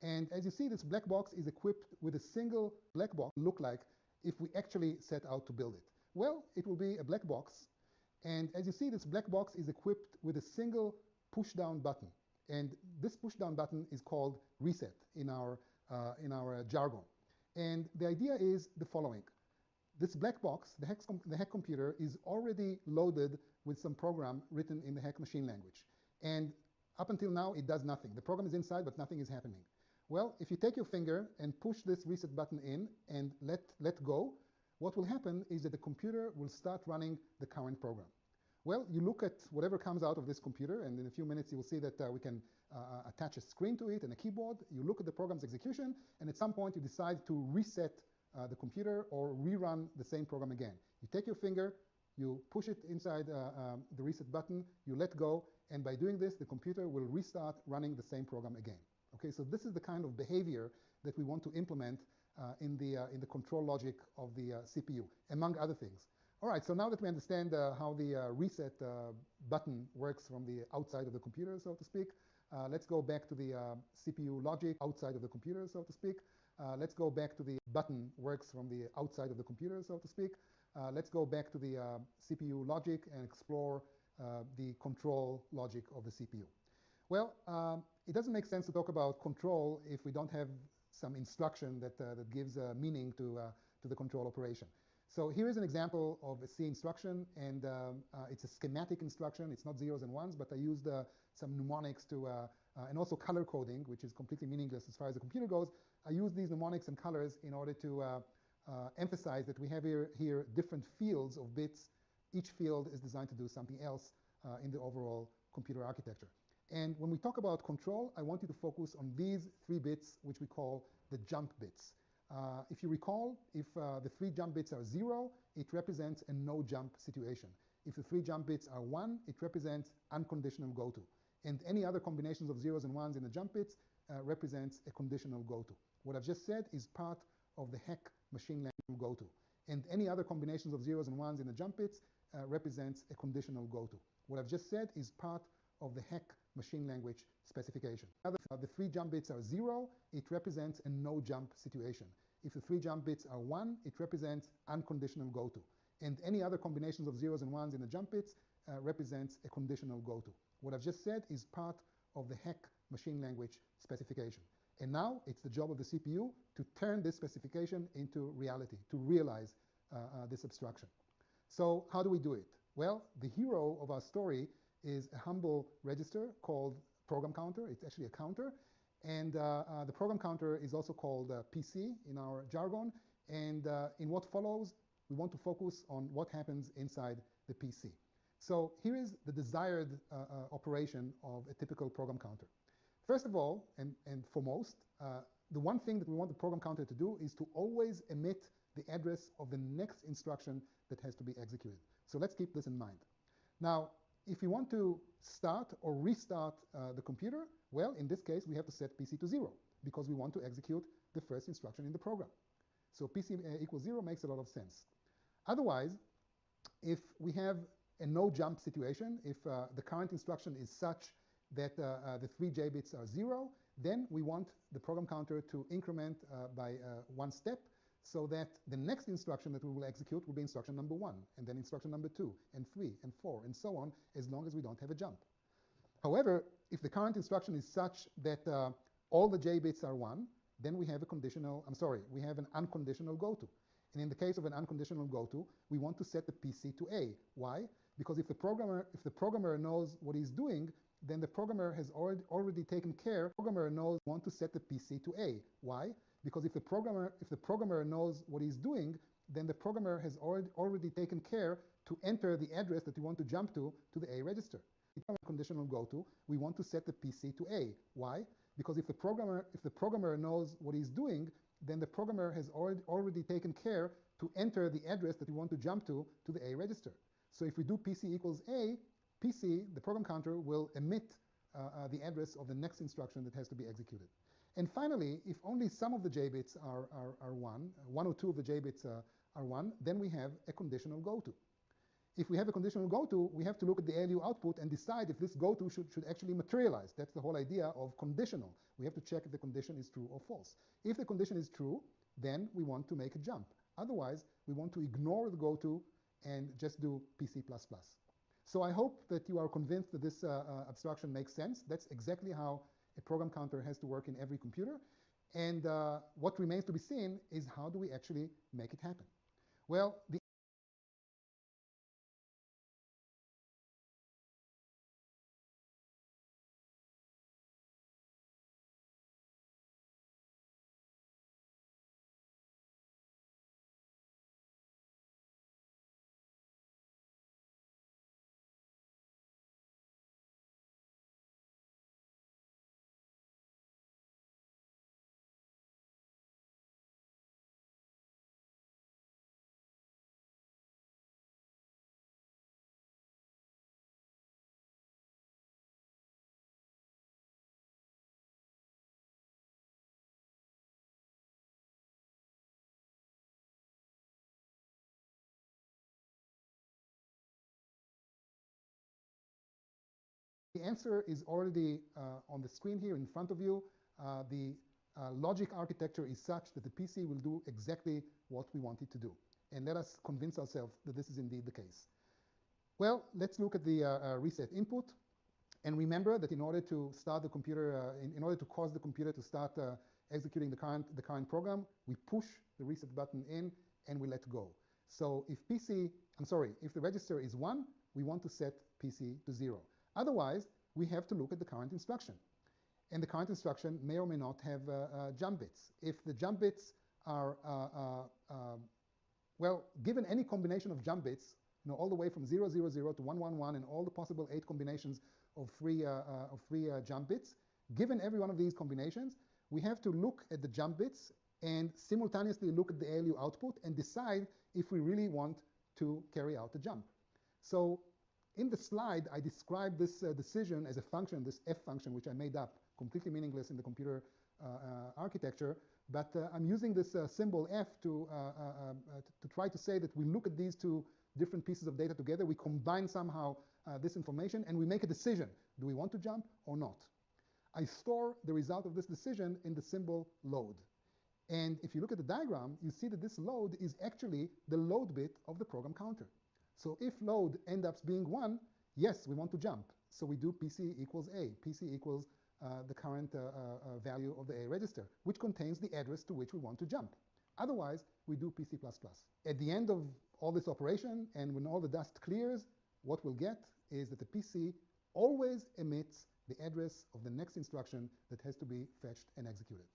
And as you see, this black box is equipped with a single black box look like if we actually set out to build it. Well, it will be a black box. And as you see, this black box is equipped with a single push-down button. And this push-down button is called reset in our jargon. And the idea is the following. This black box, the Hack computer, is already loaded with some program written in the Hack machine language. And up until now, it does nothing. The program is inside, but nothing is happening. Well, if you take your finger and push this reset button in and let go, what will happen is that the computer will start running the current program. Well, you look at whatever comes out of this computer, and in a few minutes you will see that we can attach a screen to it and a keyboard. You look at the program's execution, and at some point you decide to reset the computer or rerun the same program again. You take your finger, you push it inside the reset button, you let go, and by doing this, the computer will restart running the same program again. Okay, so this is the kind of behavior that we want to implement in the control logic of the CPU, among other things. All right, so now that we understand how the reset button works from the outside of the computer, so to speak, Let's go back to the CPU logic outside of the computer, so to speak. Let's go back to the button works from the outside of the computer, so to speak. Let's go back to the CPU logic and explore the control logic of the CPU. Well, it doesn't make sense to talk about control if we don't have some instruction that gives meaning to the control operation. So here is an example of a C instruction, and it's a schematic instruction. It's not zeros and ones, but I used some mnemonics to, and also color coding, which is completely meaningless as far as the computer goes. I used these mnemonics and colors in order to emphasize that we have here different fields of bits. Each field is designed to do something else in the overall computer architecture. And when we talk about control, I want you to focus on these 3 bits, which we call the jump bits. If you recall, if the 3 jump bits are 0, it represents a no jump situation. If the 3 jump bits are 1, it represents unconditional goto. And any other combinations of zeros and ones in the jump bits represents a conditional goto. What I've just said is part of the Hack machine language goto. And any other combinations of zeros and ones in the jump bits represents a conditional goto. What I've just said is part of the Hack machine language specification. The 3 jump bits are 0, it represents a no jump situation. If the 3 jump bits are 1, it represents unconditional goto. And any other combinations of zeros and ones in the jump bits represents a conditional goto. What I've just said is part of the Hack machine language specification. And now it's the job of the CPU to turn this specification into reality, to realize this abstraction. So how do we do it? Well, the hero of our story is a humble register called program counter. It's actually a counter. And the program counter is also called PC in our jargon. And in what follows, we want to focus on what happens inside the PC. So here is the desired operation of a typical program counter. First of all, and foremost, the one thing that we want the program counter to do is to always emit the address of the next instruction that has to be executed. So let's keep this in mind. Now, if we want to start or restart the computer, well, in this case, we have to set PC to 0 because we want to execute the first instruction in the program. So PC equals 0 makes a lot of sense. Otherwise, if we have a no jump situation, if the current instruction is such that the 3 J bits are 0, then we want the program counter to increment by 1 step, so that the next instruction that we will execute will be instruction number 1, and then instruction number 2, and 3, and 4, and so on, as long as we don't have a jump. However, if the current instruction is such that all the J bits are 1, then we have we have an unconditional goto. And in the case of an unconditional goto, we want to set the PC to A. Why? Because if the programmer knows what he's doing, then the programmer has already taken care. The programmer knows want to set the PC to A. Why? Because if the programmer knows what he's doing, then the programmer has already taken care to enter the address that you want to jump to the A register. Conditional goto, we want to set the PC to A. Why? Because if the programmer knows what he's doing, then the programmer has already taken care to enter the address that you want to jump to the A register. So if we do PC equals A, PC, the program counter, will emit the address of the next instruction that has to be executed. And finally, if only some of the J bits are 1, 1 or 2 of the J bits are 1, then we have a conditional goto. If we have a conditional goto, we have to look at the ALU output and decide if this goto should actually materialize. That's the whole idea of conditional. We have to check if the condition is true or false. If the condition is true, then we want to make a jump. Otherwise, we want to ignore the goto and just do PC++. So I hope that you are convinced that this abstraction makes sense. That's exactly how a program counter has to work in every computer. And what remains to be seen is how do we actually make it happen? Well, the The answer is already on the screen here in front of you. The logic architecture is such that the PC will do exactly what we want it to do. And let us convince ourselves that this is indeed the case. Well, let's look at the reset input. And remember that in order to start the computer, in order to cause the computer to start executing the current program, we push the reset button in and we let go. So if if the register is 1, we want to set PC to 0. Otherwise, we have to look at the current instruction. And the current instruction may or may not have jump bits. If the jump bits are, well, given any combination of jump bits, all the way from 000 to 111 and all the possible 8 combinations of three jump bits, given every one of these combinations, we have to look at the jump bits and simultaneously look at the ALU output and decide if we really want to carry out the jump. So in the slide, I described this decision as a function, this F function, which I made up, completely meaningless in the computer architecture. But I'm using this symbol F to try to say that we look at these two different pieces of data together, we combine somehow this information, and we make a decision. Do we want to jump or not? I store the result of this decision in the symbol load. And if you look at the diagram, you see that this load is actually the load bit of the program counter. So if load ends up being 1, yes, we want to jump. So we do PC equals A. PC equals the current value of the A register, which contains the address to which we want to jump. Otherwise, we do PC++. At the end of all this operation, and when all the dust clears, what we'll get is that the PC always emits the address of the next instruction that has to be fetched and executed.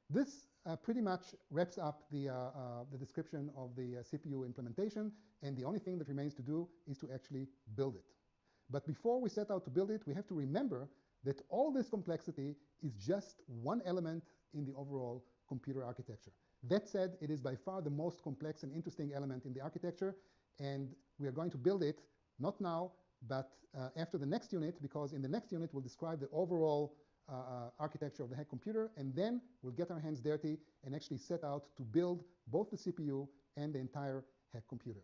This pretty much wraps up the description of the CPU implementation, and the only thing that remains to do is to actually build it. But before we set out to build it, we have to remember that all this complexity is just one element in the overall computer architecture. That said, it is by far the most complex and interesting element in the architecture, and we are going to build it, not now, but after the next unit, because in the next unit we'll describe the overall architecture of the Hack computer, and then we'll get our hands dirty and actually set out to build both the CPU and the entire Hack computer.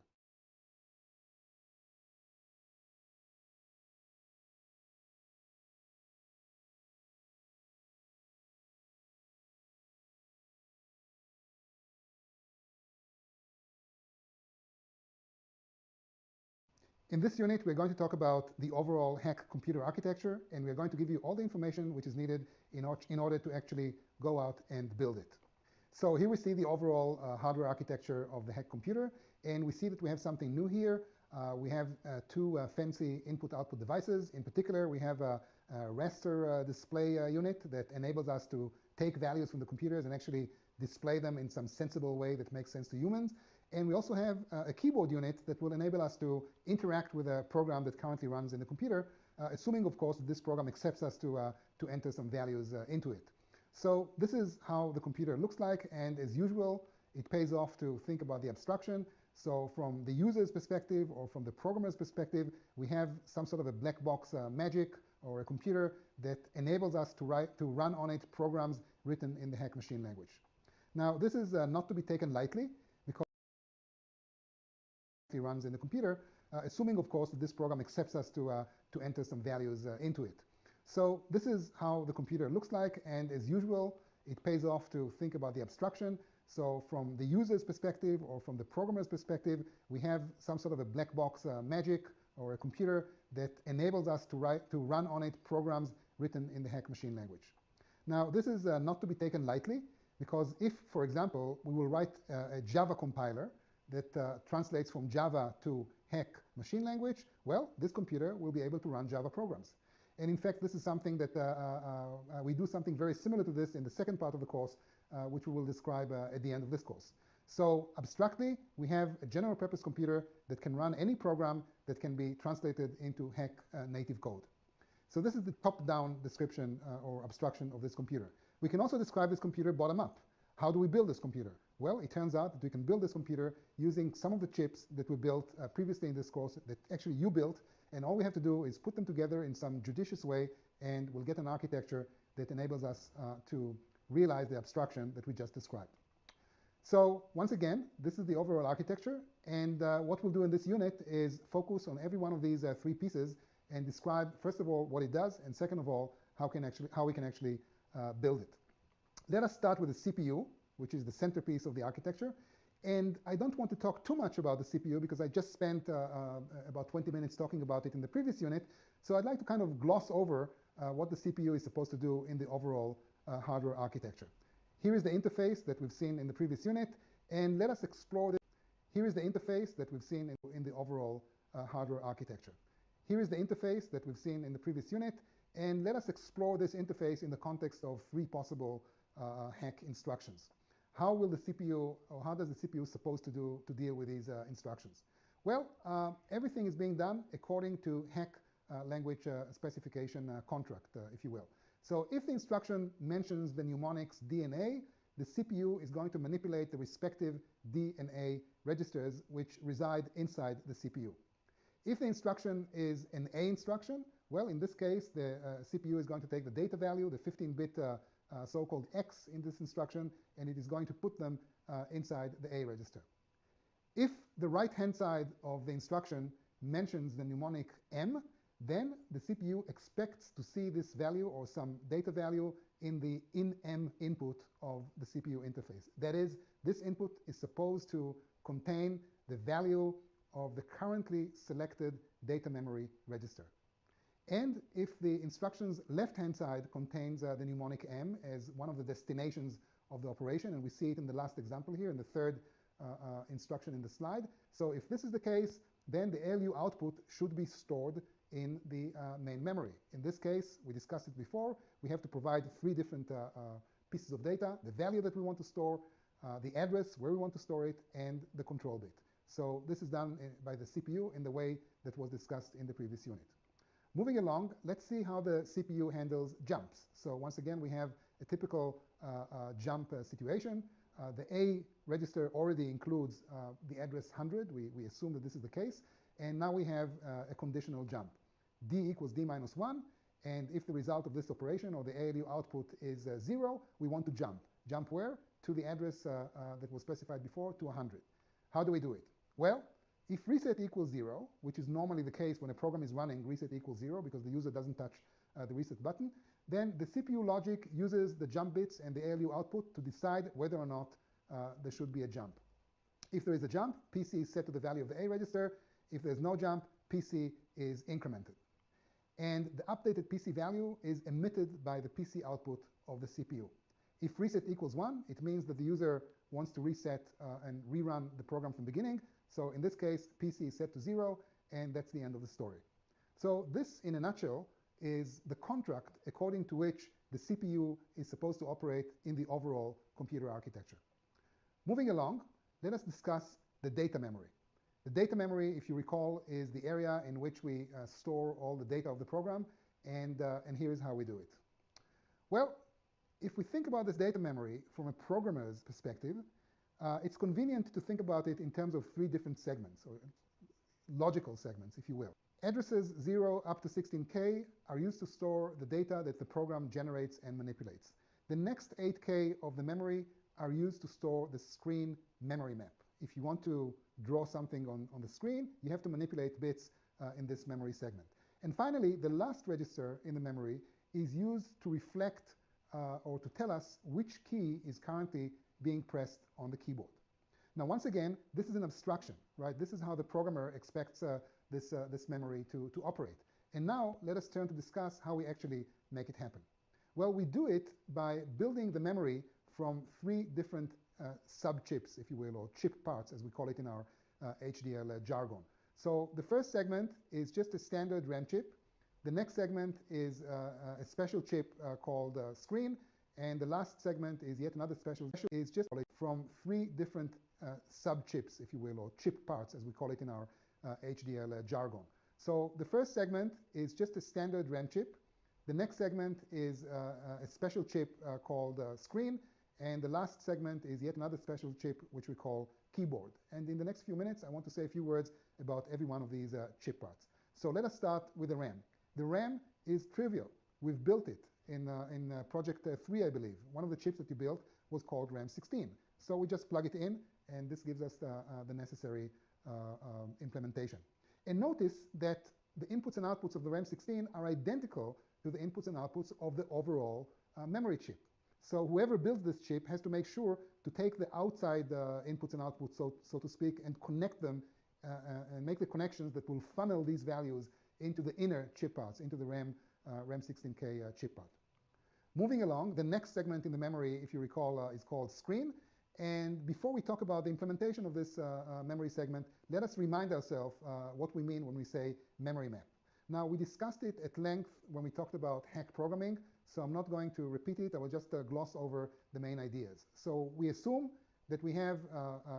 In this unit, we're going to talk about the overall Hack computer architecture, and we're going to give you all the information which is needed in order to actually go out and build it. So here we see the overall hardware architecture of the Hack computer, and we see that we have something new here. We have two fancy input-output devices. In particular, we have a raster display unit that enables us to take values from the computers and actually display them in some sensible way that makes sense to humans. And we also have a keyboard unit that will enable us to interact with a program that currently runs in the computer, assuming, of course, that this program accepts us to enter some values into it. So this is how the computer looks like, and as usual, it pays off to think about the abstraction. So from the user's perspective or from the programmer's perspective, we have some sort of a black box magic or a computer that enables us to run on it programs written in the Hack machine language. Now, this is not to be taken lightly, because it runs in the computer, assuming, of course, that this program accepts us to enter some values into it. So this is how the computer looks like, and as usual, it pays off to think about the abstraction. So from the user's perspective or from the programmer's perspective, we have some sort of a black box magic or a computer that enables us to run on it programs written in the Hack machine language. Now, this is not to be taken lightly, because if, for example, we will write a Java compiler that translates from Java to Hack machine language, well, this computer will be able to run Java programs. And in fact, this is something that we do something very similar to this in the second part of the course, which we will describe at the end of this course. So abstractly, we have a general purpose computer that can run any program that can be translated into Hack native code. So this is the top-down description or abstraction of this computer. We can also describe this computer bottom-up. How do we build this computer? Well, it turns out that we can build this computer using some of the chips that we built previously in this course, that actually you built, and all we have to do is put them together in some judicious way, and we'll get an architecture that enables us to realize the abstraction that we just described. So once again, this is the overall architecture, and what we'll do in this unit is focus on every one of these three pieces and describe, first of all, what it does, and second of all, how we can actually build it. Let us start with the CPU, which is the centerpiece of the architecture. And I don't want to talk too much about the CPU because I just spent about 20 minutes talking about it in the previous unit. So I'd like to kind of gloss over what the CPU is supposed to do in the overall hardware architecture. Here is the interface that we've seen in the previous unit, and let us explore this. Here is the interface that we've seen in the overall hardware architecture. Here is the interface that we've seen in the previous unit, and let us explore this interface in the context of three possible hack instructions. How will the CPU, or how does the CPU supposed to deal with these instructions? Well, everything is being done according to hack language specification contract, if you will. So if the instruction mentions the mnemonics D and A, the CPU is going to manipulate the respective D and A registers which reside inside the CPU. If the instruction is an A instruction, well, in this case, the CPU is going to take the data value, the 15-bit so-called X in this instruction, and it is going to put them inside the A register. If the right-hand side of the instruction mentions the mnemonic M, then the CPU expects to see this value or some data value in the in-M input of the CPU interface. That is, this input is supposed to contain the value of the currently selected data memory register. And if the instruction's left-hand side contains the mnemonic M as one of the destinations of the operation, and we see it in the last example here in the third instruction in the slide. So if this is the case, then the ALU output should be stored in the main memory. In this case, we discussed it before, we have to provide three different pieces of data: the value that we want to store, the address where we want to store it, and the control bit. So this is done by the CPU in the way that was discussed in the previous unit. Moving along, let's see how the CPU handles jumps. So once again, we have a typical jump situation. The A register already includes the address 100. We assume that this is the case. And now we have a conditional jump. D equals D minus 1. And if the result of this operation or the ALU output is 0, we want to jump. Jump where? To the address that was specified before, to 100. How do we do it? Well, if reset equals 0, which is normally the case when a program is running, reset equals 0 because the user doesn't touch the reset button, then the CPU logic uses the jump bits and the ALU output to decide whether or not there should be a jump. If there is a jump, PC is set to the value of the A register. If there's no jump, PC is incremented. And the updated PC value is emitted by the PC output of the CPU. If reset equals 1, it means that the user wants to reset and rerun the program from the beginning. So in this case, PC is set to 0, and that's the end of the story. So this, in a nutshell, is the contract according to which the CPU is supposed to operate in the overall computer architecture. Moving along, let us discuss the data memory. The data memory, if you recall, is the area in which we store all the data of the program, and here's how we do it. Well, if we think about this data memory from a programmer's perspective, it's convenient to think about it in terms of three different segments, or logical segments, if you will. Addresses 0 up to 16K are used to store the data that the program generates and manipulates. The next 8K of the memory are used to store the screen memory map. If you want to draw something on the screen, you have to manipulate bits in this memory segment. And finally, the last register in the memory is used to reflect or to tell us which key is currently being pressed on the keyboard. Now, once again, this is an abstraction, right? This is how the programmer expects this memory to operate. And now, let us turn to discuss how we actually make it happen. Well, we do it by building the memory from three different sub-chips, if you will, or chip parts, as we call it in our HDL jargon. So the first segment is just a standard RAM chip. The next segment is a special chip called screen. And the last segment is yet another special chip. Is just from three different sub-chips, if you will, or chip parts, as we call it in our HDL jargon. So the first segment is just a standard RAM chip. The next segment is a special chip called screen. And the last segment is yet another special chip, which we call keyboard. And in the next few minutes, I want to say a few words about every one of these chip parts. So let us start with the RAM. The RAM is trivial. We've built it in project 3, I believe. One of the chips that you built was called RAM 16. So we just plug it in, and this gives us the necessary implementation. And notice that the inputs and outputs of the RAM16 are identical to the inputs and outputs of the overall memory chip. So whoever builds this chip has to make sure to take the outside inputs and outputs, so to speak, and connect them and make the connections that will funnel these values into the inner chip parts, into the RAM16K chip part. Moving along, the next segment in the memory, if you recall, is called screen. And before we talk about the implementation of this memory segment, let us remind ourselves what we mean when we say memory map. Now, we discussed it at length when we talked about hack programming, so I'm not going to repeat it. I will just gloss over the main ideas. So we assume that we have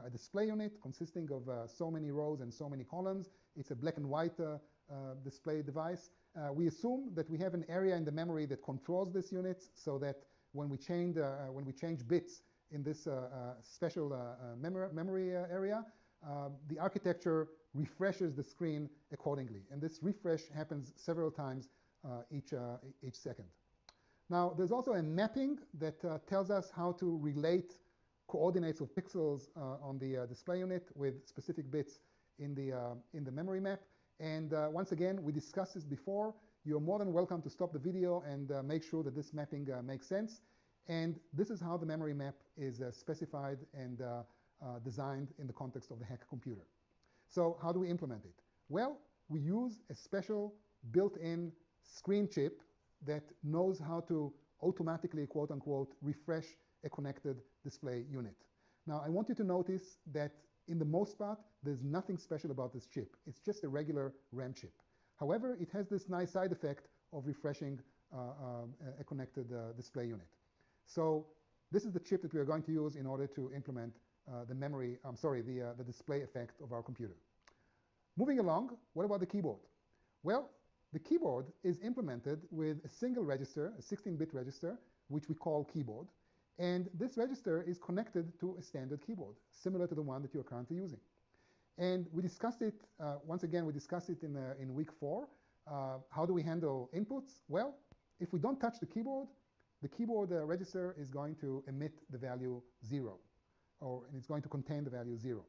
a display unit consisting of so many rows and so many columns. It's a black and white display device. We assume that we have an area in the memory that controls this unit, so that when we change bits in this special memory area, the architecture refreshes the screen accordingly. And this refresh happens several times each second. Now, there's also a mapping that tells us how to relate coordinates of pixels on the display unit with specific bits in the memory map. And once again, we discussed this before. You're more than welcome to stop the video and make sure that this mapping makes sense. And this is how the memory map is specified and designed in the context of the Hack computer. So how do we implement it? Well, we use a special built-in screen chip that knows how to automatically, quote unquote, refresh a connected display unit. Now, I want you to notice that in the most part, there's nothing special about this chip. It's just a regular RAM chip. However, it has this nice side effect of refreshing a connected display unit. So this is the chip that we are going to use in order to implement the display effect of our computer. Moving along, what about the keyboard? Well, the keyboard is implemented with a single register, a 16-bit register, which we call keyboard. And this register is connected to a standard keyboard, similar to the one that you're currently using. And we discussed it, once again, we discussed it in week 4. How do we handle inputs? Well, if we don't touch the keyboard register is going to emit the value 0, and it's going to contain the value 0.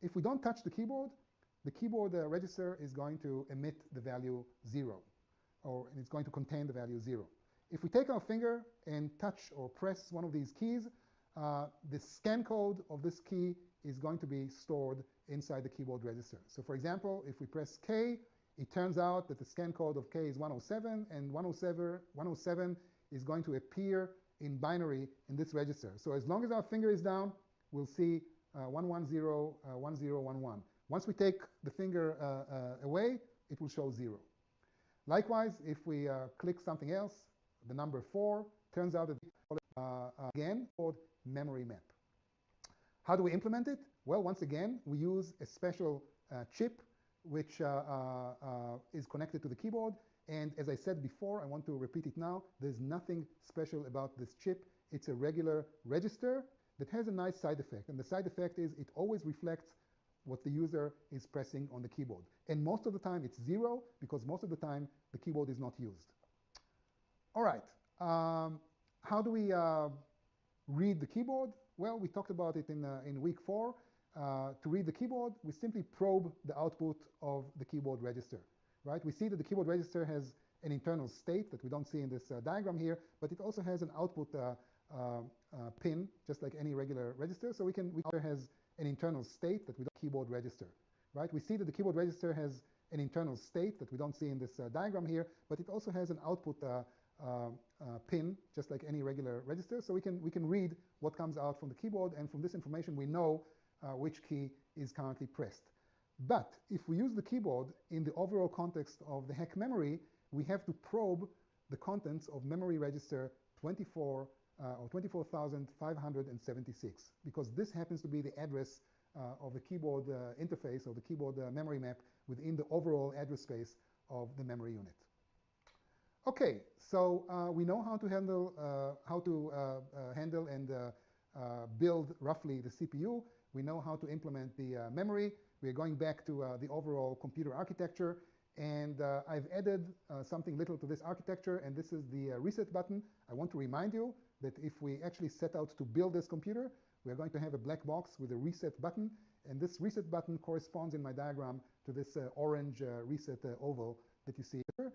If we don't touch the keyboard register is going to emit the value 0, and it's going to contain the value 0. If we take our finger and touch or press one of these keys, the scan code of this key is going to be stored inside the keyboard register. So for example, if we press K, it turns out that the scan code of K is 107, and 107 is going to appear in binary in this register. So as long as our finger is down, we'll see 110, 1011. Once we take the finger away, it will show 0. Likewise, if we click something else, the number 4, turns out that again called memory map. How do we implement it? Well, once again, we use a special chip which is connected to the keyboard. And as I said before, I want to repeat it now, there's nothing special about this chip. It's a regular register that has a nice side effect. And the side effect is it always reflects what the user is pressing on the keyboard. And most of the time it's 0, because most of the time the keyboard is not used. All right, how do we read the keyboard? Well, we talked about it in week 4. To read the keyboard, we simply probe the output of the keyboard register, right? We see that the keyboard register has an internal state that we don't see in this diagram here, but it also has an output pin, just like any regular register. So we has an internal state that we don't keyboard register, right? We see that the keyboard register has an internal state that we don't see in this diagram here, but it also has an output pin, just like any regular register. So we can read what comes out from the keyboard, and from this information we know which key is currently pressed. But if we use the keyboard in the overall context of the Hack memory, we have to probe the contents of memory register 24 or 24,576, because this happens to be the address of the keyboard interface, or the keyboard memory map within the overall address space of the memory unit. Okay, so we know how to handle and build roughly the CPU. We know how to implement the memory. We are going back to the overall computer architecture, and I've added something little to this architecture, and this is the reset button. I want to remind you that if we actually set out to build this computer, we are going to have a black box with a reset button, And this reset button corresponds in my diagram to this orange reset oval that you see here.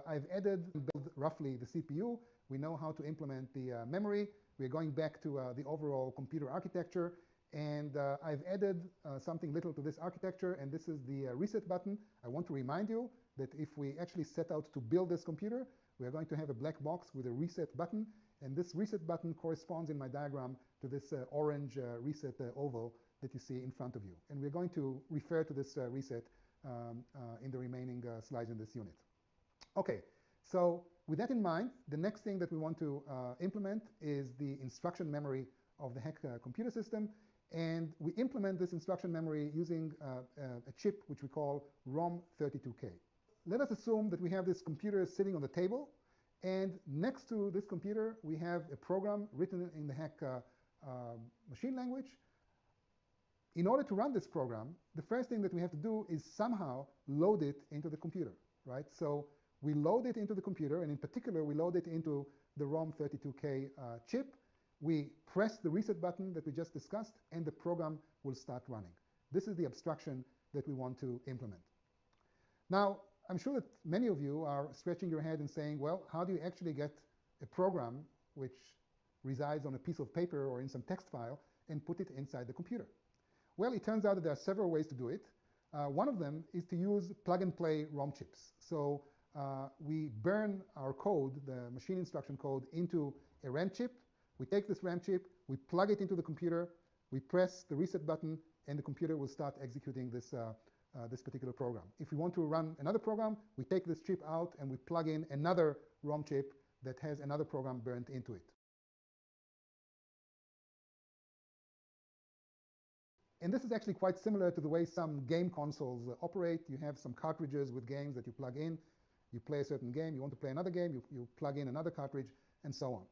I've added and built roughly the CPU. We know how to implement the memory. We're going back to the overall computer architecture. And I've added something little to this architecture, and this is the reset button. I want to remind you that if we actually set out to build this computer, we are going to have a black box with a reset button. And this reset button corresponds in my diagram to this orange reset oval that you see in front of you. And we're going to refer to this reset in the remaining slides in this unit. Okay, so with that in mind, the next thing that we want to implement is the instruction memory of the Hack computer system. And we implement this instruction memory using a chip which we call ROM32K. Let us assume that we have this computer sitting on the table, and next to this computer we have a program written in the Hack machine language. In order to run this program, the first thing that we have to do is somehow load it into the computer, right? So we load it into the computer, and in particular we load it into the ROM32K chip. We press the reset button that we just discussed, and the program will start running. This is the abstraction that we want to implement. Now, I'm sure that many of you are scratching your head and saying, well, how do you actually get a program which resides on a piece of paper or in some text file and put it inside the computer? Well, it turns out that there are several ways to do it. One of them is to use plug-and-play ROM chips. So we burn our code, the machine instruction code, into a RAM chip. We take this RAM chip, we plug it into the computer, we press the reset button, and the computer will start executing this particular program. If we want to run another program, we take this chip out and we plug in another ROM chip that has another program burnt into it. And this is actually quite similar to the way some game consoles operate. You have some cartridges with games that you plug in. You play a certain game. You want to play another game. You plug in another cartridge, and so on.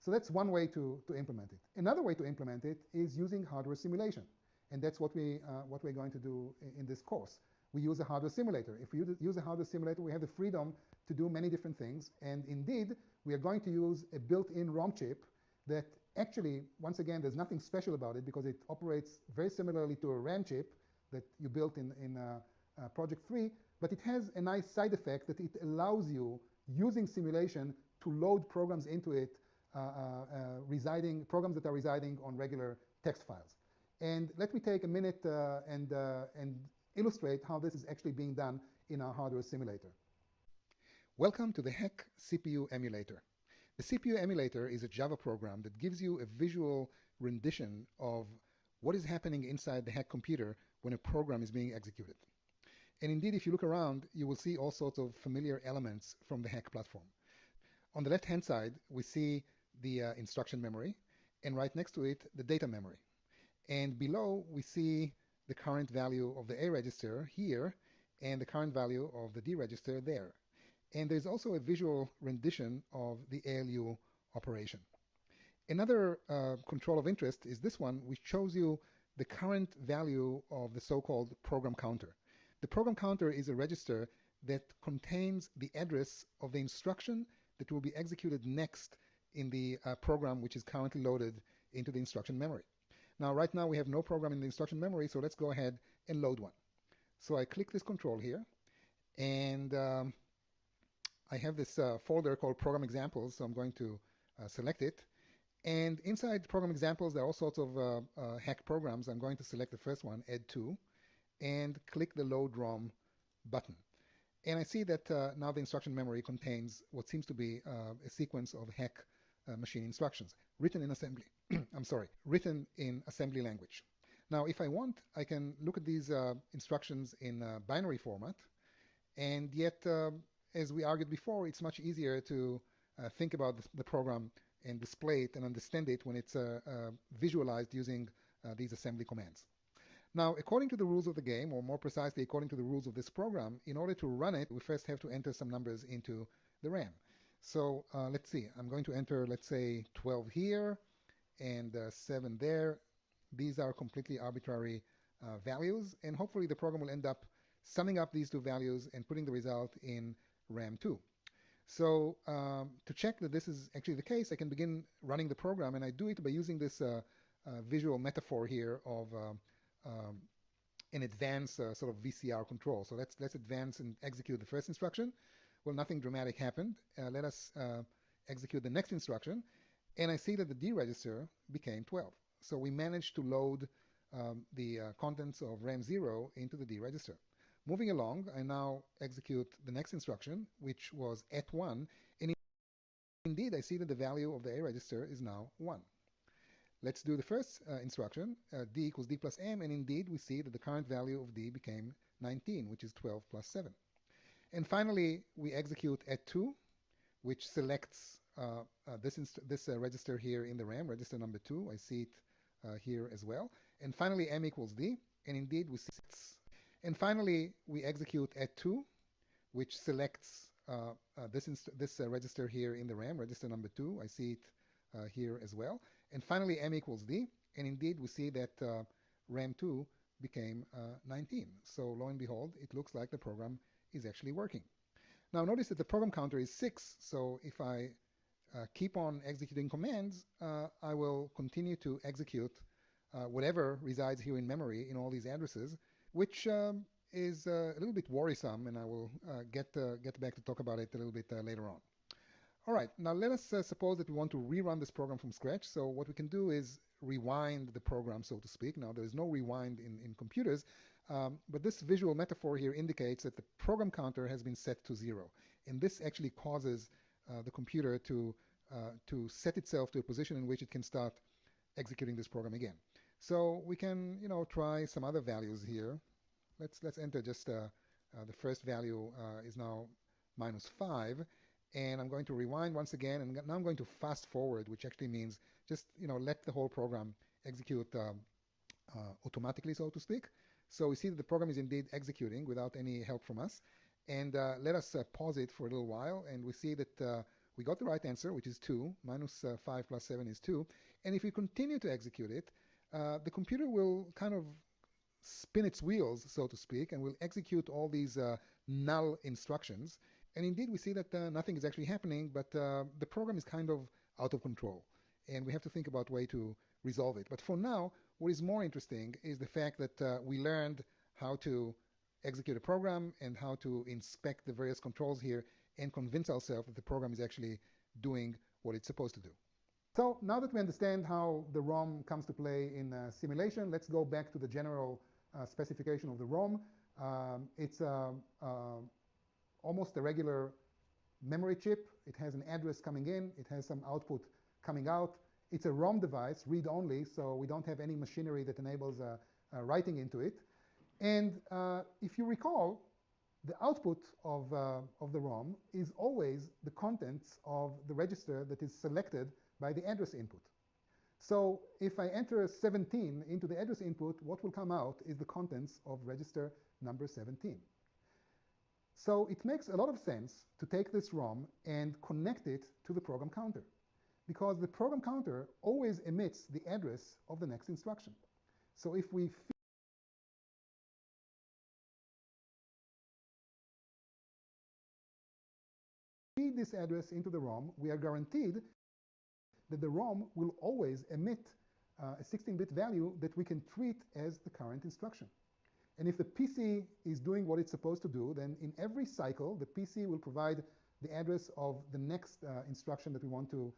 So that's one way to implement it. Another way to implement it is using hardware simulation. And that's what we're going to do in this course. We use a hardware simulator. If we use a hardware simulator, we have the freedom to do many different things. And indeed, we are going to use a built-in ROM chip that actually, once again, there's nothing special about it because it operates very similarly to a RAM chip that you built in Project 3, but it has a nice side effect that it allows you, using simulation, to load programs into it, programs that are residing on regular text files. And let me take a minute and illustrate how this is actually being done in our hardware simulator. Welcome to the Hack Cpu Emulator. The CPU emulator is a Java program that gives you a visual rendition of what is happening inside the Hack computer when a program is being executed. And indeed, if you look around, you will see all sorts of familiar elements from the Hack platform. On the left-hand side, we see the instruction memory, and right next to it, the data memory. And below, we see the current value of the A register here, and the current value of the D register there. And there's also a visual rendition of the ALU operation. Another control of interest is this one, which shows you the current value of the so-called program counter. The program counter is a register that contains the address of the instruction that will be executed next in the program which is currently loaded into the instruction memory. Now, right now, we have no program in the instruction memory, so let's go ahead and load one. So I click this control here, and I have this folder called Program Examples, so I'm going to select it. And inside Program Examples, there are all sorts of Hack programs. I'm going to select the first one, Add To, and click the Load ROM button. And I see that now the instruction memory contains what seems to be a sequence of Hack machine instructions written in assembly. I'm sorry, written in assembly language. Now, if I want, I can look at these instructions in binary format, and yet, as we argued before, it's much easier to think about the program and display it and understand it when it's visualized using these assembly commands. Now, according to the rules of the game, or more precisely, according to the rules of this program, in order to run it, we first have to enter some numbers into the RAM. So let's see, I'm going to enter, let's say, 12 here and 7 there. These are completely arbitrary values, and hopefully the program will end up summing up these two values and putting the result in RAM 2. So to check that this is actually the case, I can begin running the program, and I do it by using this visual metaphor here of an advanced sort of VCR control. So let's advance and execute the first instruction. Well, nothing dramatic happened. Let us execute the next instruction, and I see that the D register became 12. So we managed to load the contents of RAM 0 into the D register. Moving along, I now execute the next instruction, which was at 1, and indeed I see that the value of the A register is now 1. Let's do the first instruction, D equals D plus M, and indeed we see that the current value of D became 19, which is 12 plus 7. And finally, we execute at 2, which selects this register here in the RAM, register number 2. I see it here as well. And finally, M equals D, and indeed we see it. And finally, we execute at 2, which selects this register here in the RAM, register number 2. I see it here as well. And finally, M equals D, and indeed we see that RAM 2 became 19. So lo and behold, it looks like the program is actually working. Now notice that the program counter is 6, so if I keep on executing commands, I will continue to execute whatever resides here in memory in all these addresses, which is a little bit worrisome, and I will get back to talk about it a little bit later on. All right, now let us suppose that we want to rerun this program from scratch. So what we can do is rewind the program, so to speak. Now there is no rewind in computers, but this visual metaphor here indicates that the program counter has been set to 0. And this actually causes the computer to set itself to a position in which it can start executing this program again. So we can, try some other values here. Let's enter just the first value is now -5. And I'm going to rewind once again, and now I'm going to fast forward, which actually means just let the whole program execute automatically, so to speak. So we see that the program is indeed executing without any help from us. And let us pause it for a little while, and we see that we got the right answer, which is 2. -5 plus 7 is 2. And if we continue to execute it, the computer will kind of spin its wheels, so to speak, and will execute all these null instructions. And indeed, we see that nothing is actually happening, but the program is kind of out of control. And we have to think about a way to resolve it. But for now, what is more interesting is the fact that we learned how to execute a program and how to inspect the various controls here and convince ourselves that the program is actually doing what it's supposed to do. So now that we understand how the ROM comes to play in simulation, let's go back to the general specification of the ROM. It's almost a regular memory chip. It has an address coming in. It has some output coming out. It's a ROM device, read-only, so we don't have any machinery that enables writing into it. And if you recall, the output of the ROM is always the contents of the register that is selected by the address input. So if I enter 17 into the address input, what will come out is the contents of register number 17. So it makes a lot of sense to take this ROM and connect it to the program counter, because the program counter always emits the address of the next instruction. So if we feed this address into the ROM, we are guaranteed that the ROM will always emit a 16-bit value that we can treat as the current instruction. And if the PC is doing what it's supposed to do, then in every cycle, the PC will provide the address of the next instruction that we want to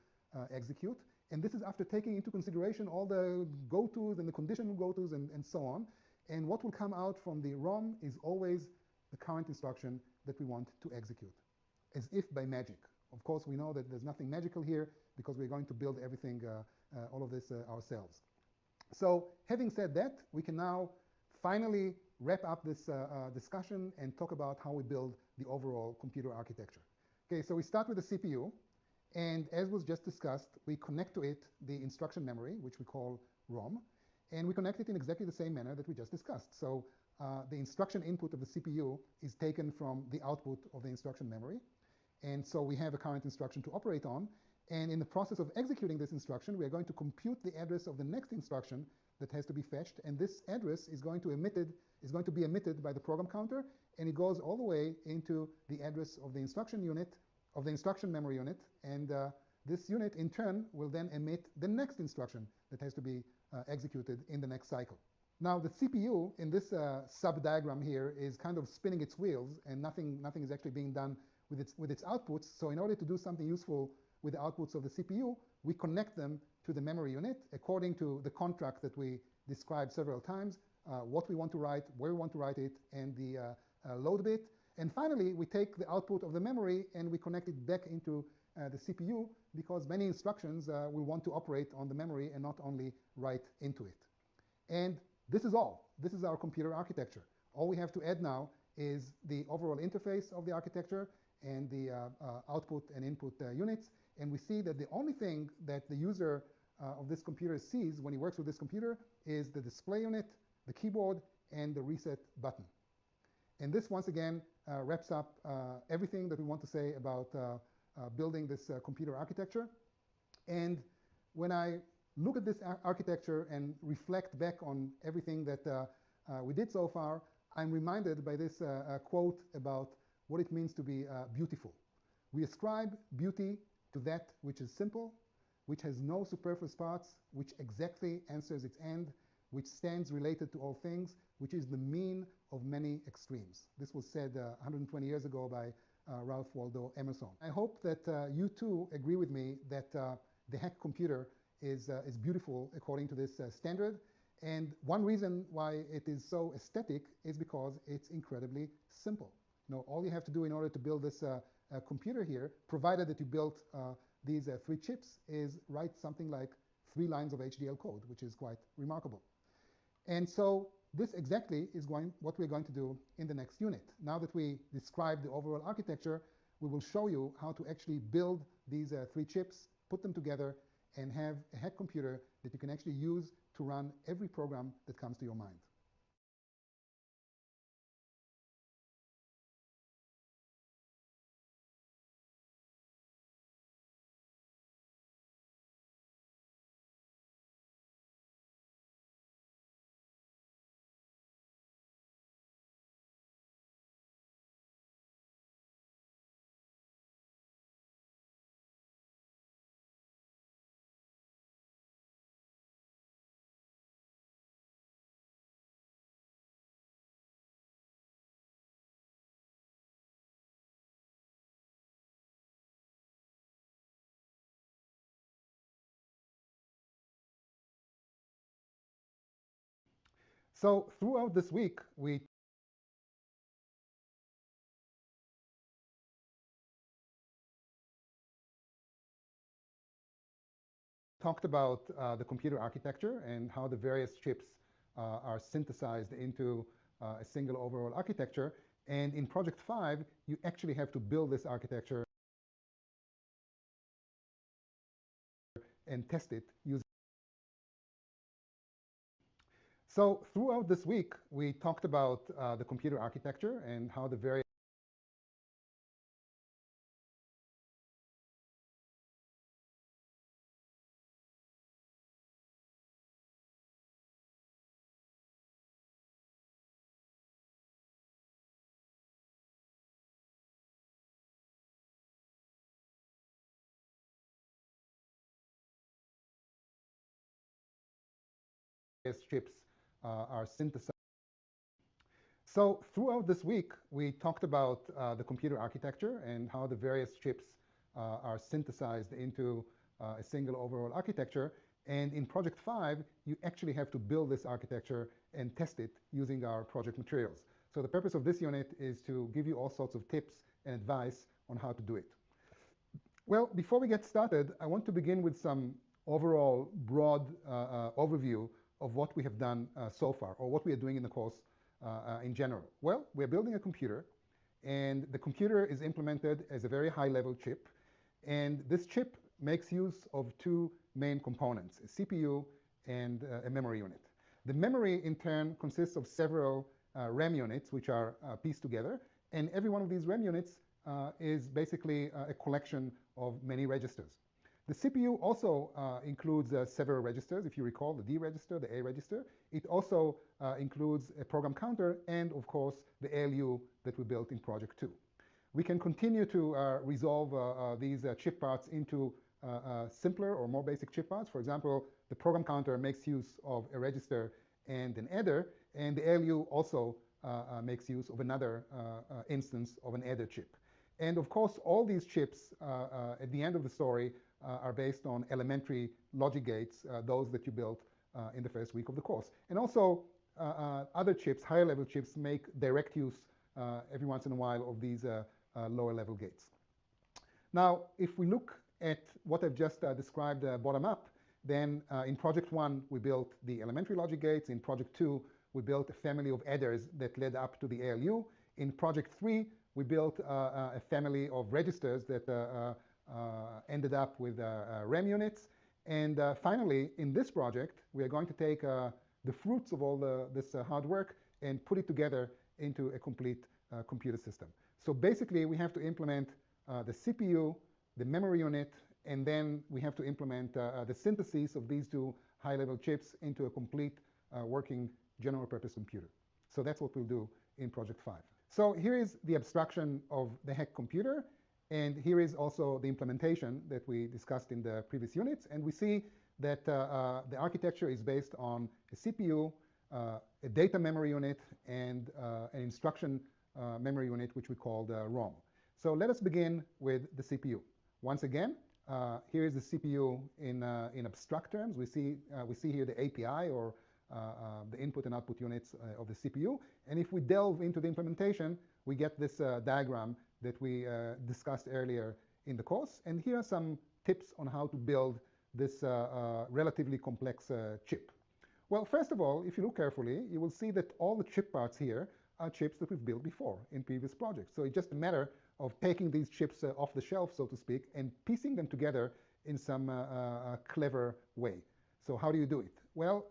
execute. And this is after taking into consideration all the go-tos and the conditional go-tos and so on. And what will come out from the ROM is always the current instruction that we want to execute, as if by magic. Of course, we know that there's nothing magical here because we're going to build everything, all of this ourselves. So having said that, we can now finally wrap up this discussion and talk about how we build the overall computer architecture. Okay, so we start with the CPU, and as was just discussed, we connect to it the instruction memory, which we call ROM, and we connect it in exactly the same manner that we just discussed. So the instruction input of the CPU is taken from the output of the instruction memory, and so we have a current instruction to operate on, and in the process of executing this instruction, we are going to compute the address of the next instruction that has to be fetched, and this address is going to be emitted by the program counter, and it goes all the way into the address of the instruction unit, of the instruction memory unit, and this unit in turn will then emit the next instruction that has to be executed in the next cycle. Now, the CPU in this sub-diagram here is kind of spinning its wheels, and nothing is actually being done with its outputs. So in order to do something useful with the outputs of the CPU, we connect them to the memory unit according to the contract that we described several times, what we want to write, where we want to write it, and the load bit. And finally, we take the output of the memory and we connect it back into the CPU, because many instructions we want to operate on the memory and not only write into it. And this is all. This is our computer architecture. All we have to add now is the overall interface of the architecture and the output and input units. And we see that the only thing that the user of this computer sees when he works with this computer is the display unit, the keyboard, and the reset button. And this, once again, wraps up everything that we want to say about building this computer architecture. And when I look at this architecture and reflect back on everything that we did so far, I'm reminded by this quote about what it means to be beautiful. We ascribe beauty to that which is simple, which has no superfluous parts, which exactly answers its end, which stands related to all things, which is the mean of many extremes. This was said 120 years ago by Ralph Waldo Emerson. I hope that you too agree with me that the Hack computer is beautiful according to this standard. And one reason why it is so aesthetic is because it's incredibly simple. You know, all you have to do in order to build this computer here, provided that you built these 3 chips, is write something like 3 lines of HDL code, which is quite remarkable. And so this exactly is what we're going to do in the next unit. Now that we described the overall architecture, we will show you how to actually build these 3 chips, put them together, and have a Hack computer that you can actually use to run every program that comes to your mind. So throughout this week, we talked about the computer architecture and how the various chips are synthesized into a single overall architecture. And in Project 5, you actually have to build this architecture and test it using. So throughout this week, we talked about the computer architecture and how the various chips are synthesized. So throughout this week, we talked about the computer architecture and how the various chips are synthesized into a single overall architecture. And in Project 5, you actually have to build this architecture and test it using our project materials. So the purpose of this unit is to give you all sorts of tips and advice on how to do it. Well, before we get started, I want to begin with some overall broad overview of what we have done so far, or what we are doing in the course in general. Well, we're building a computer, and the computer is implemented as a very high-level chip. And this chip makes use of 2 main components, a CPU and a memory unit. The memory, in turn, consists of several RAM units, which are pieced together. And every one of these RAM units is basically a collection of many registers. The CPU also includes several registers. If you recall, the D register, the A register. It also includes a program counter and, of course, the ALU that we built in Project 2. We can continue to resolve these chip parts into simpler or more basic chip parts. For example, the program counter makes use of a register and an adder, and the ALU also makes use of another instance of an adder chip. And of course, all these chips at the end of the story are based on elementary logic gates, those that you built in the first week of the course. And also, other chips, higher level chips, make direct use every once in a while of these lower level gates. Now, if we look at what I've just described bottom up, then in project 1, we built the elementary logic gates. In project 2, we built a family of adders that led up to the ALU. In project 3, we built a family of registers that ended up with RAM units. And finally, in this project, we are going to take the fruits of all this hard work and put it together into a complete computer system. So basically, we have to implement the CPU, the memory unit, and then we have to implement the synthesis of these two high-level chips into a complete working general-purpose computer. So that's what we'll do in project 5. So here is the abstraction of the Hack computer, and here is also the implementation that we discussed in the previous units. And we see that the architecture is based on a CPU, a data memory unit, and an instruction memory unit, which we called ROM. So let us begin with the CPU. Once again, here is the CPU in abstract terms. We see here the API, or the input and output units of the CPU. And if we delve into the implementation, we get this diagram that we discussed earlier in the course. And here are some tips on how to build this relatively complex chip. Well, first of all, if you look carefully, you will see that all the chip parts here are chips that we've built before in previous projects. So it's just a matter of taking these chips off the shelf, so to speak, and piecing them together in some clever way. So how do you do it? Well,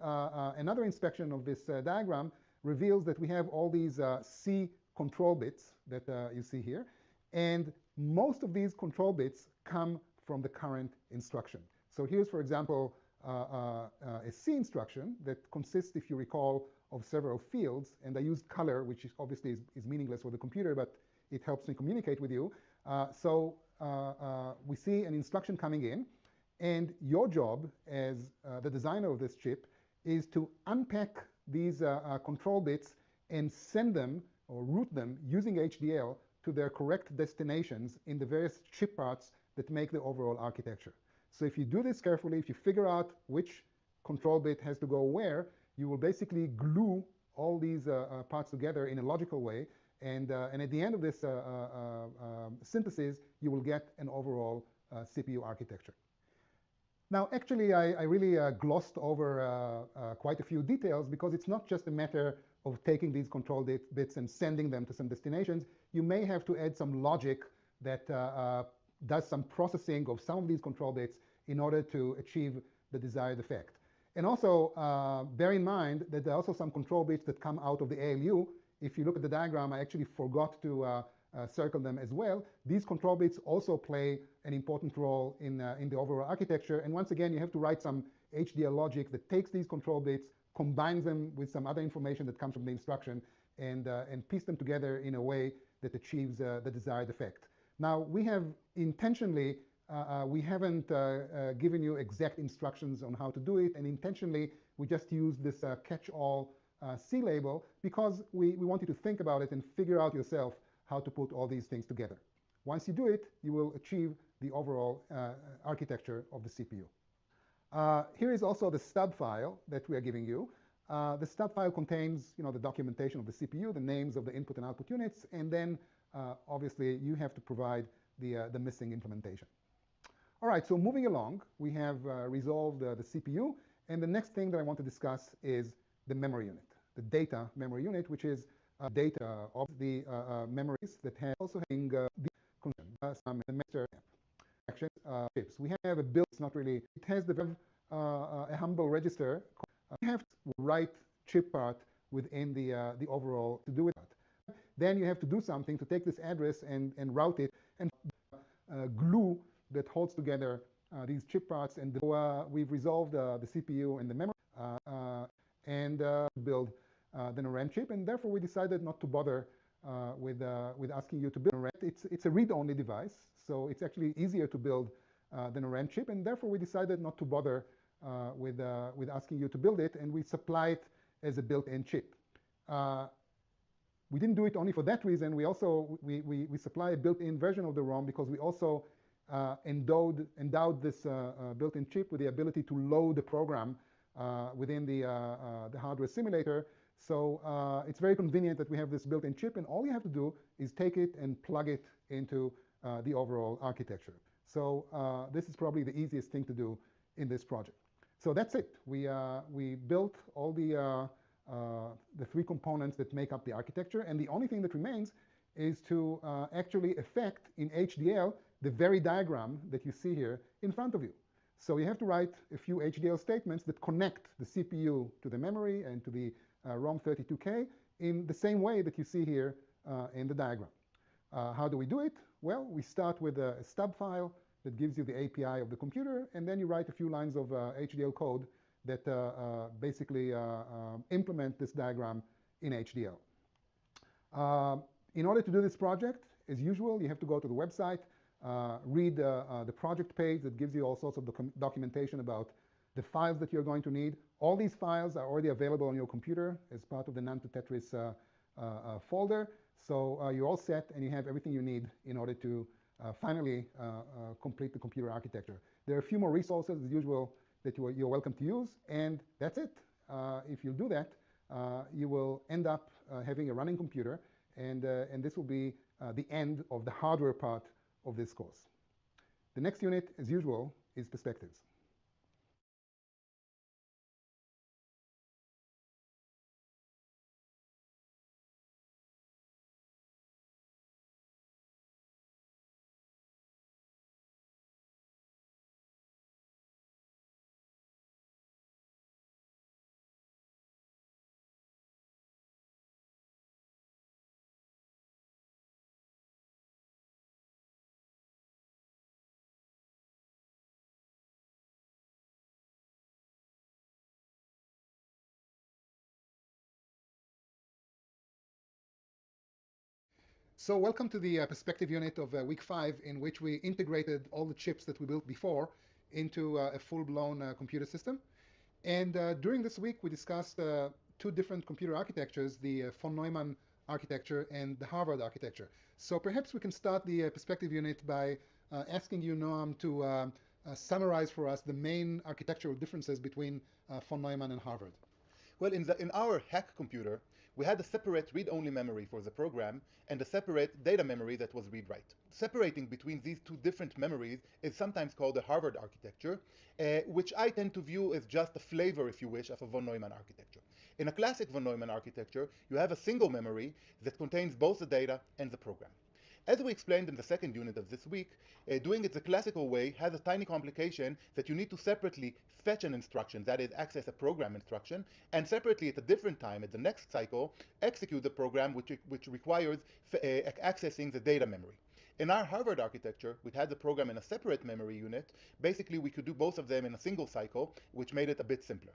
another inspection of this diagram reveals that we have all these C control bits that you see here, and most of these control bits come from the current instruction. So here's, for example, a C instruction that consists, if you recall, of several fields, and I used color, which is obviously is meaningless for the computer, but it helps me communicate with you. So we see an instruction coming in, and your job as the designer of this chip is to unpack these control bits and send them or route them using HDL to their correct destinations in the various chip parts that make the overall architecture. So if you do this carefully, if you figure out which control bit has to go where, you will basically glue all these parts together in a logical way. And at the end of this synthesis, you will get an overall CPU architecture. Now, actually, I really glossed over quite a few details, because it's not just a matter of taking these control bits and sending them to some destinations. You may have to add some logic that does some processing of some of these control bits in order to achieve the desired effect. And also, bear in mind that there are also some control bits that come out of the ALU. If you look at the diagram, I actually forgot to circle them as well. These control bits also play an important role in the overall architecture. And once again, you have to write some HDL logic that takes these control bits, combines them with some other information that comes from the instruction, and piece them together in a way that achieves the desired effect. Now, we have intentionally, we haven't given you exact instructions on how to do it, and intentionally, we just use this catch-all C label, because we want you to think about it and figure out yourself how to put all these things together. Once you do it, you will achieve the overall architecture of the CPU. Here is also the stub file that we are giving you. The stub file contains, the documentation of the CPU, the names of the input and output units, and then obviously you have to provide the missing implementation. All right, so moving along, we have resolved the CPU, and the next thing that I want to discuss is the memory unit, the data memory unit, which is data of the memories that have also having the some master actions chips. We have a build. It's not really. It has a humble register. You have to write chip part within the overall to do it. Then you have to do something to take this address and route it and glue that holds together these chip parts. And we've resolved the CPU and the memory and build the RAM chip. And therefore, we decided not to bother with asking you to build RAM. It's a read-only device, so it's actually easier to build than a RAM chip. And therefore, we decided not to bother with asking you to build it. And we supply it as a built-in chip. We didn't do it only for that reason. We also we supply a built-in version of the ROM because we also endowed this built-in chip with the ability to load the program within the hardware simulator. So it's very convenient that we have this built-in chip, and all you have to do is take it and plug it into the overall architecture. So this is probably the easiest thing to do in this project. So that's it. We built all the three components that make up the architecture, and the only thing that remains is to actually effect in HDL the very diagram that you see here in front of you. So you have to write a few HDL statements that connect the CPU to the memory and to the ROM32K in the same way that you see here in the diagram. How do we do it? Well, we start with a stub file that gives you the API of the computer, and then you write a few lines of HDL code that basically implement this diagram in HDL. In order to do this project, as usual, you have to go to the website, read the project page that gives you all sorts of documentation about the files that you're going to need. All these files are already available on your computer as part of the None2Tetris folder. So you're all set, and you have everything you need in order to finally complete the computer architecture. There are a few more resources, as usual, that you're welcome to use, and that's it. If you do that, you will end up having a running computer, and this will be the end of the hardware part of this course. The next unit, as usual, is perspectives. So welcome to the perspective unit of week 5, in which we integrated all the chips that we built before into a full-blown computer system. And during this week, we discussed two different computer architectures, the von Neumann architecture and the Harvard architecture. So perhaps we can start the perspective unit by asking you, Noam, to summarize for us the main architectural differences between von Neumann and Harvard. Well, in our Hack computer, we had a separate read-only memory for the program and a separate data memory that was read-write. Separating between these two different memories is sometimes called the Harvard architecture, which I tend to view as just a flavor, if you wish, of a von Neumann architecture. In a classic von Neumann architecture, you have a single memory that contains both the data and the program. As we explained in the second unit of this week, doing it the classical way has a tiny complication that you need to separately fetch an instruction, that is, access a program instruction, and separately at a different time, at the next cycle, execute the program which requires accessing the data memory. In our Harvard architecture, we had the program in a separate memory unit. Basically, we could do both of them in a single cycle, which made it a bit simpler.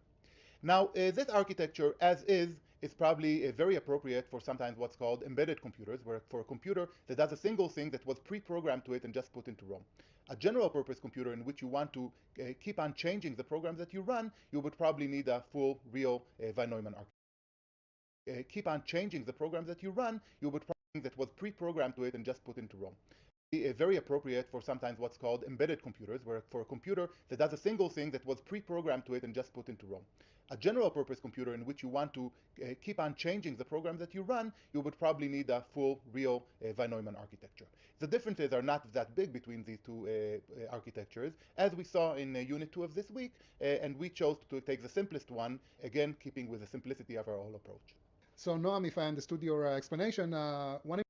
Now, this architecture, as is probably very appropriate for sometimes what's called embedded computers, where for a computer that does a single thing that was pre-programmed to it and just put into ROM. A general purpose computer in which you want to keep on changing the programs that you run, you would probably need a full, real von Neumann architecture. Keep on changing the programs that you run, you would probably that was pre-programmed to it and just put into ROM. Very appropriate for sometimes what's called embedded computers, where for a computer that does a single thing that was pre-programmed to it and just put into ROM. A general purpose computer in which you want to keep on changing the programs that you run, you would probably need a full, real von Neumann architecture. The differences are not that big between these two architectures, as we saw in Unit 2 of this week, and we chose to take the simplest one, again, keeping with the simplicity of our whole approach. So Noam, if I understood your explanation, one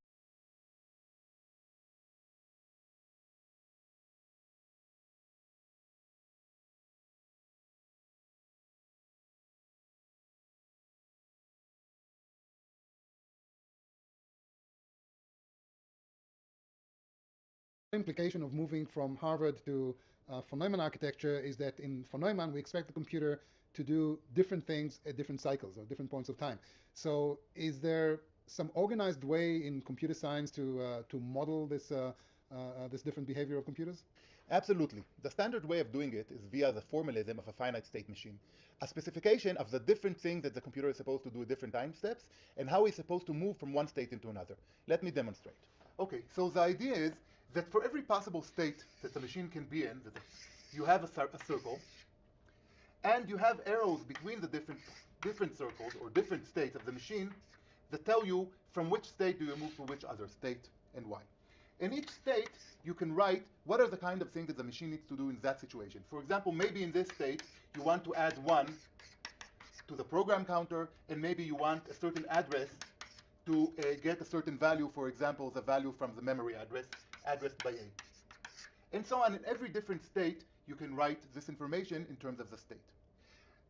implication of moving from Harvard to von Neumann architecture is that in von Neumann, we expect the computer to do different things at different cycles or different points of time. So is there some organized way in computer science to model this, this different behavior of computers? Absolutely. The standard way of doing it is via the formalism of a finite state machine, a specification of the different things that the computer is supposed to do at different time steps and how it's supposed to move from one state into another. Let me demonstrate. Okay, so the idea is that for every possible state that the machine can be in, you have a circle, and you have arrows between the different circles or different states of the machine that tell you from which state do you move to which other state and why. In each state, you can write what are the kind of things that the machine needs to do in that situation. For example, maybe in this state, you want to add 1 to the program counter, and maybe you want a certain address to get a certain value, for example, the value from the memory address, addressed by A. And so on. In every different state, you can write this information in terms of the state.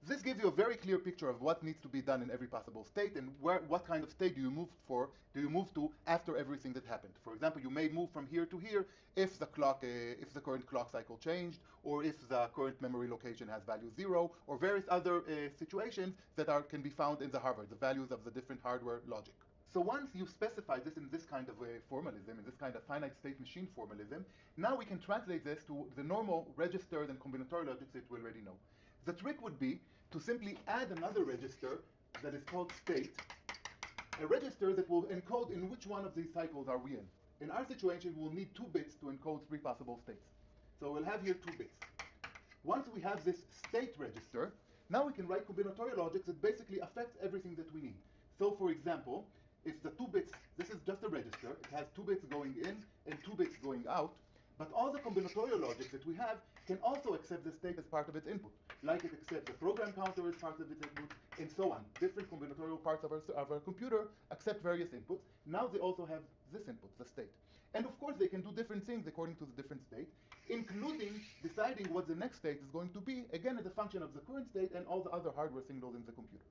This gives you a very clear picture of what needs to be done in every possible state and what kind of state do you move to after everything that happened. For example, you may move from here to here if the current clock cycle changed, or if the current memory location has value 0, or various other situations that can be found in the hardware, the values of the different hardware logic. So once you specify this in this kind of formalism, in this kind of finite state machine formalism, now we can translate this to the normal registers and combinatorial logic that we already know. The trick would be to simply add another register that is called state, a register that will encode in which one of these cycles are we in. In our situation, we'll need 2 bits to encode 3 possible states. So we'll have here 2 bits. Once we have this state register, now we can write combinatorial logic that basically affects everything that we need. So for example, if the 2 bits, this is just a register, it has 2 bits going in and 2 bits going out, but all the combinatorial logic that we have can also accept the state as part of its input, like it accepts the program counter as part of its input, and so on. Different combinatorial parts of our computer accept various inputs. Now they also have this input, the state. And of course, they can do different things according to the different state, including deciding what the next state is going to be, again, as a function of the current state and all the other hardware signals in the computer.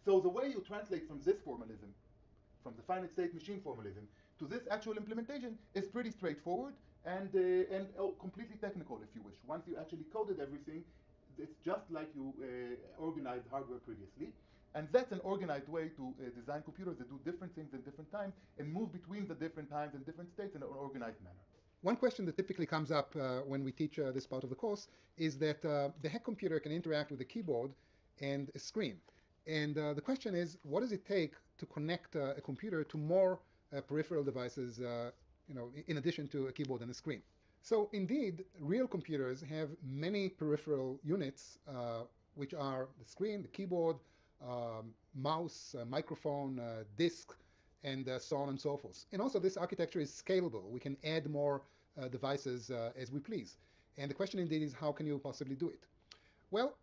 So the way you translate from this formalism, from the finite state machine formalism, to this actual implementation is pretty straightforward and completely technical, if you wish. Once you actually coded everything, it's just like you organized hardware previously. And that's an organized way to design computers that do different things at different times and move between the different times and different states in an organized manner. One question that typically comes up when we teach this part of the course is that the Hack computer can interact with a keyboard and a screen. And the question is, what does it take to connect a computer to more peripheral devices, in addition to a keyboard and a screen? So indeed, real computers have many peripheral units, which are the screen, the keyboard, mouse, microphone, disk, and so on and so forth. And also, this architecture is scalable. We can add more devices as we please. And the question indeed is, how can you possibly do it? Well,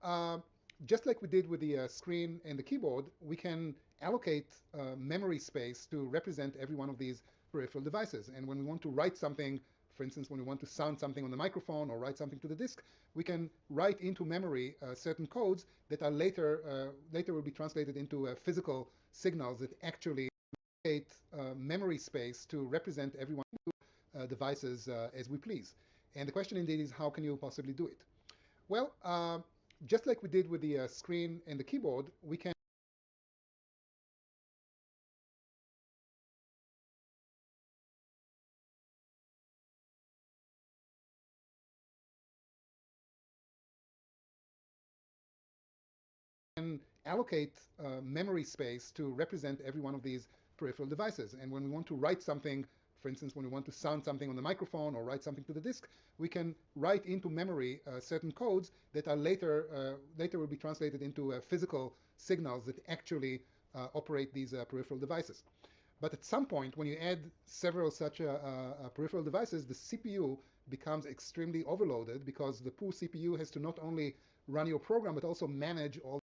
just like we did with the screen and the keyboard, we can allocate memory space to represent every one of these peripheral devices. And when we want to write something, for instance, when we want to sound something on the microphone or write something to the disk, we can write into memory certain codes that are later will be translated into physical signals that actually allocate memory space to represent every one of these devices as we please. And the question indeed is, how can you possibly do it? Well, just like we did with the screen and the keyboard, we can allocate memory space to represent every one of these peripheral devices. And when we want to write something, for instance, when we want to sound something on the microphone or write something to the disk, we can write into memory certain codes that are later will be translated into physical signals that actually operate these peripheral devices. But at some point, when you add several such peripheral devices, the CPU becomes extremely overloaded because the poor CPU has to not only run your program, but also manage all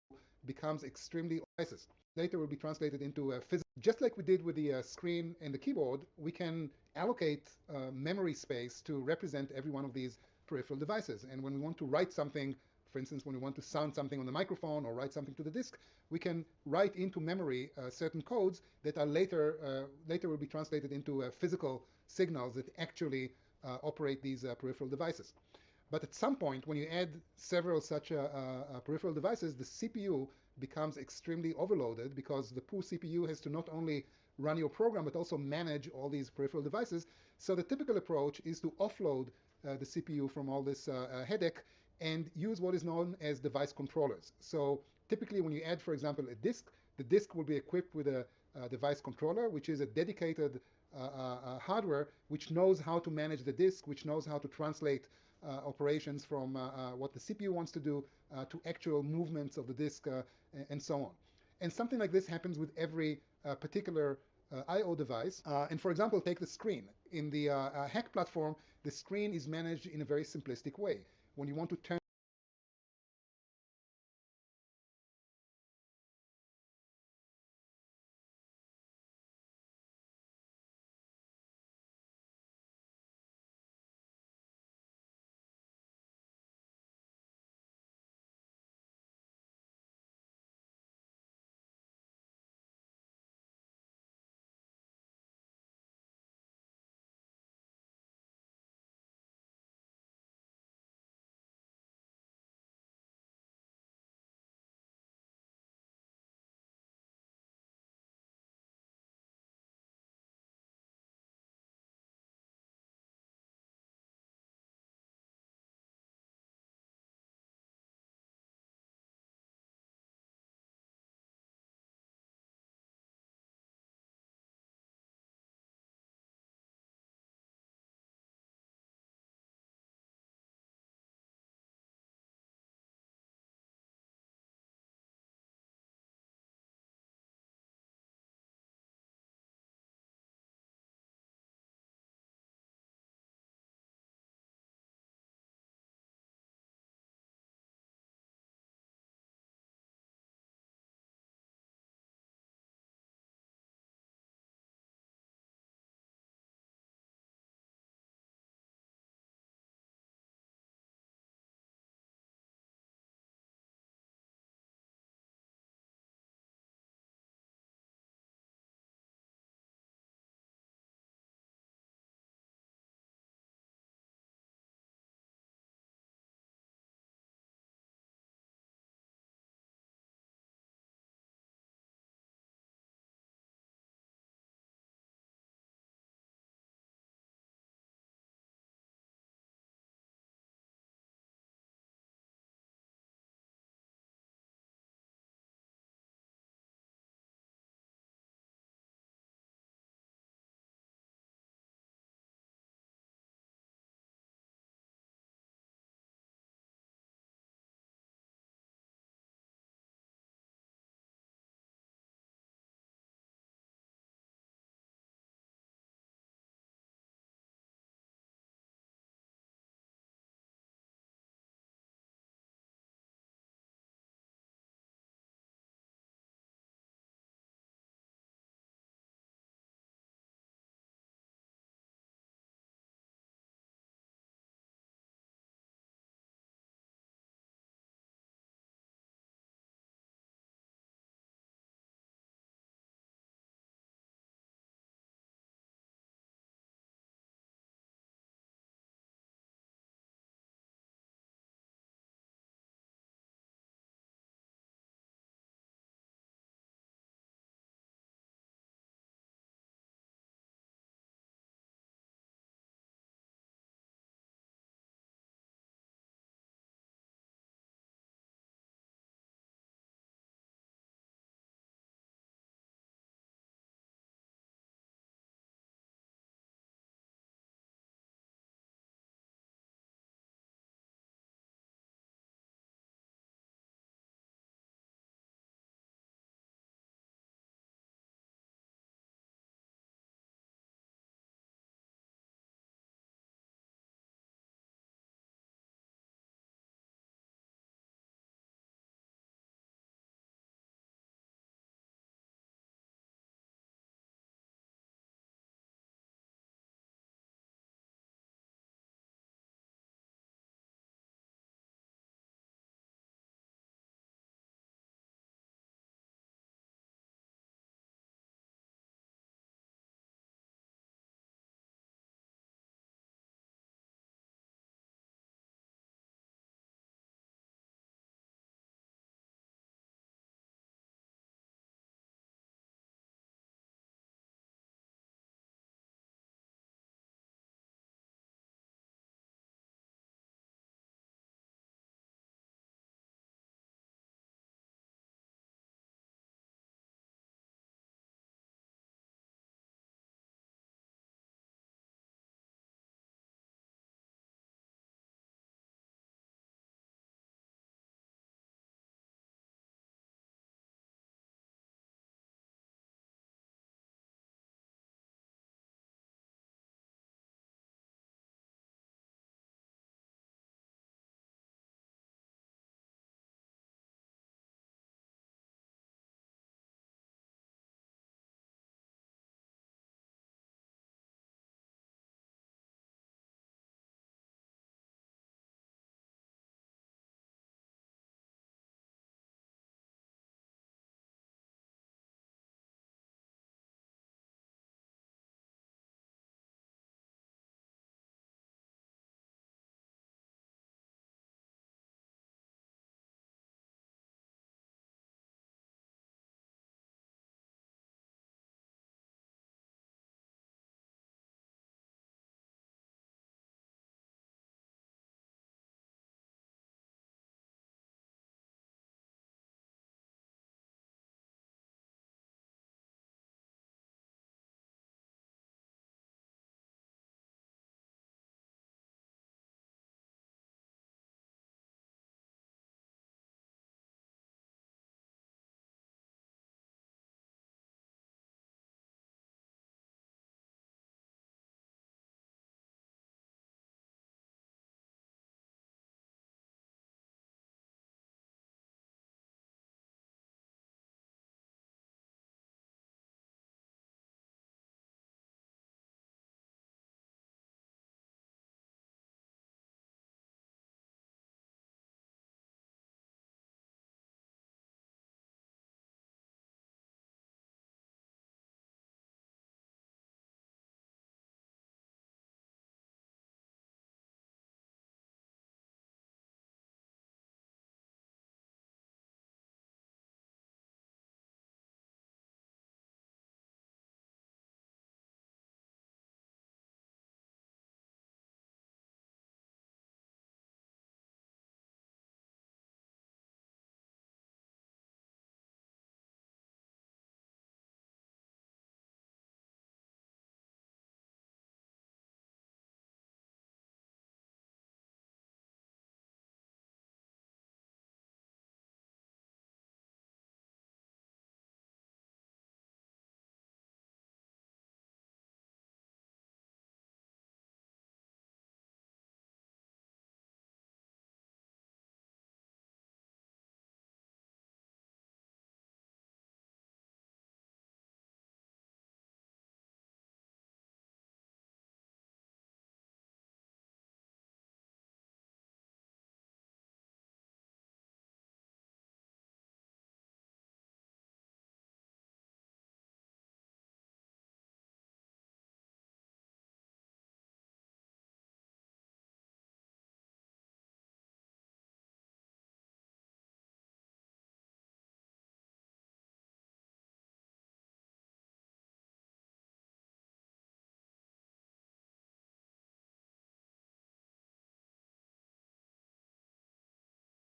becomes extremely devices. Later will be translated into physical. Just like we did with the screen and the keyboard, we can allocate memory space to represent every one of these peripheral devices. And when we want to write something, for instance, when we want to sound something on the microphone or write something to the disk, we can write into memory certain codes that are later will be translated into physical signals that actually operate these peripheral devices. But at some point, when you add several such peripheral devices, the CPU becomes extremely overloaded because the poor CPU has to not only run your program, but also manage all these peripheral devices. So the typical approach is to offload the CPU from all this headache and use what is known as device controllers. So typically when you add, for example, a disk, the disk will be equipped with a device controller, which is a dedicated hardware which knows how to manage the disk, which knows how to translate operations from what the CPU wants to do to actual movements of the disk and so on. And something like this happens with every particular I/O device. And for example, take the screen. In the Hack platform, the screen is managed in a very simplistic way. When you want to turn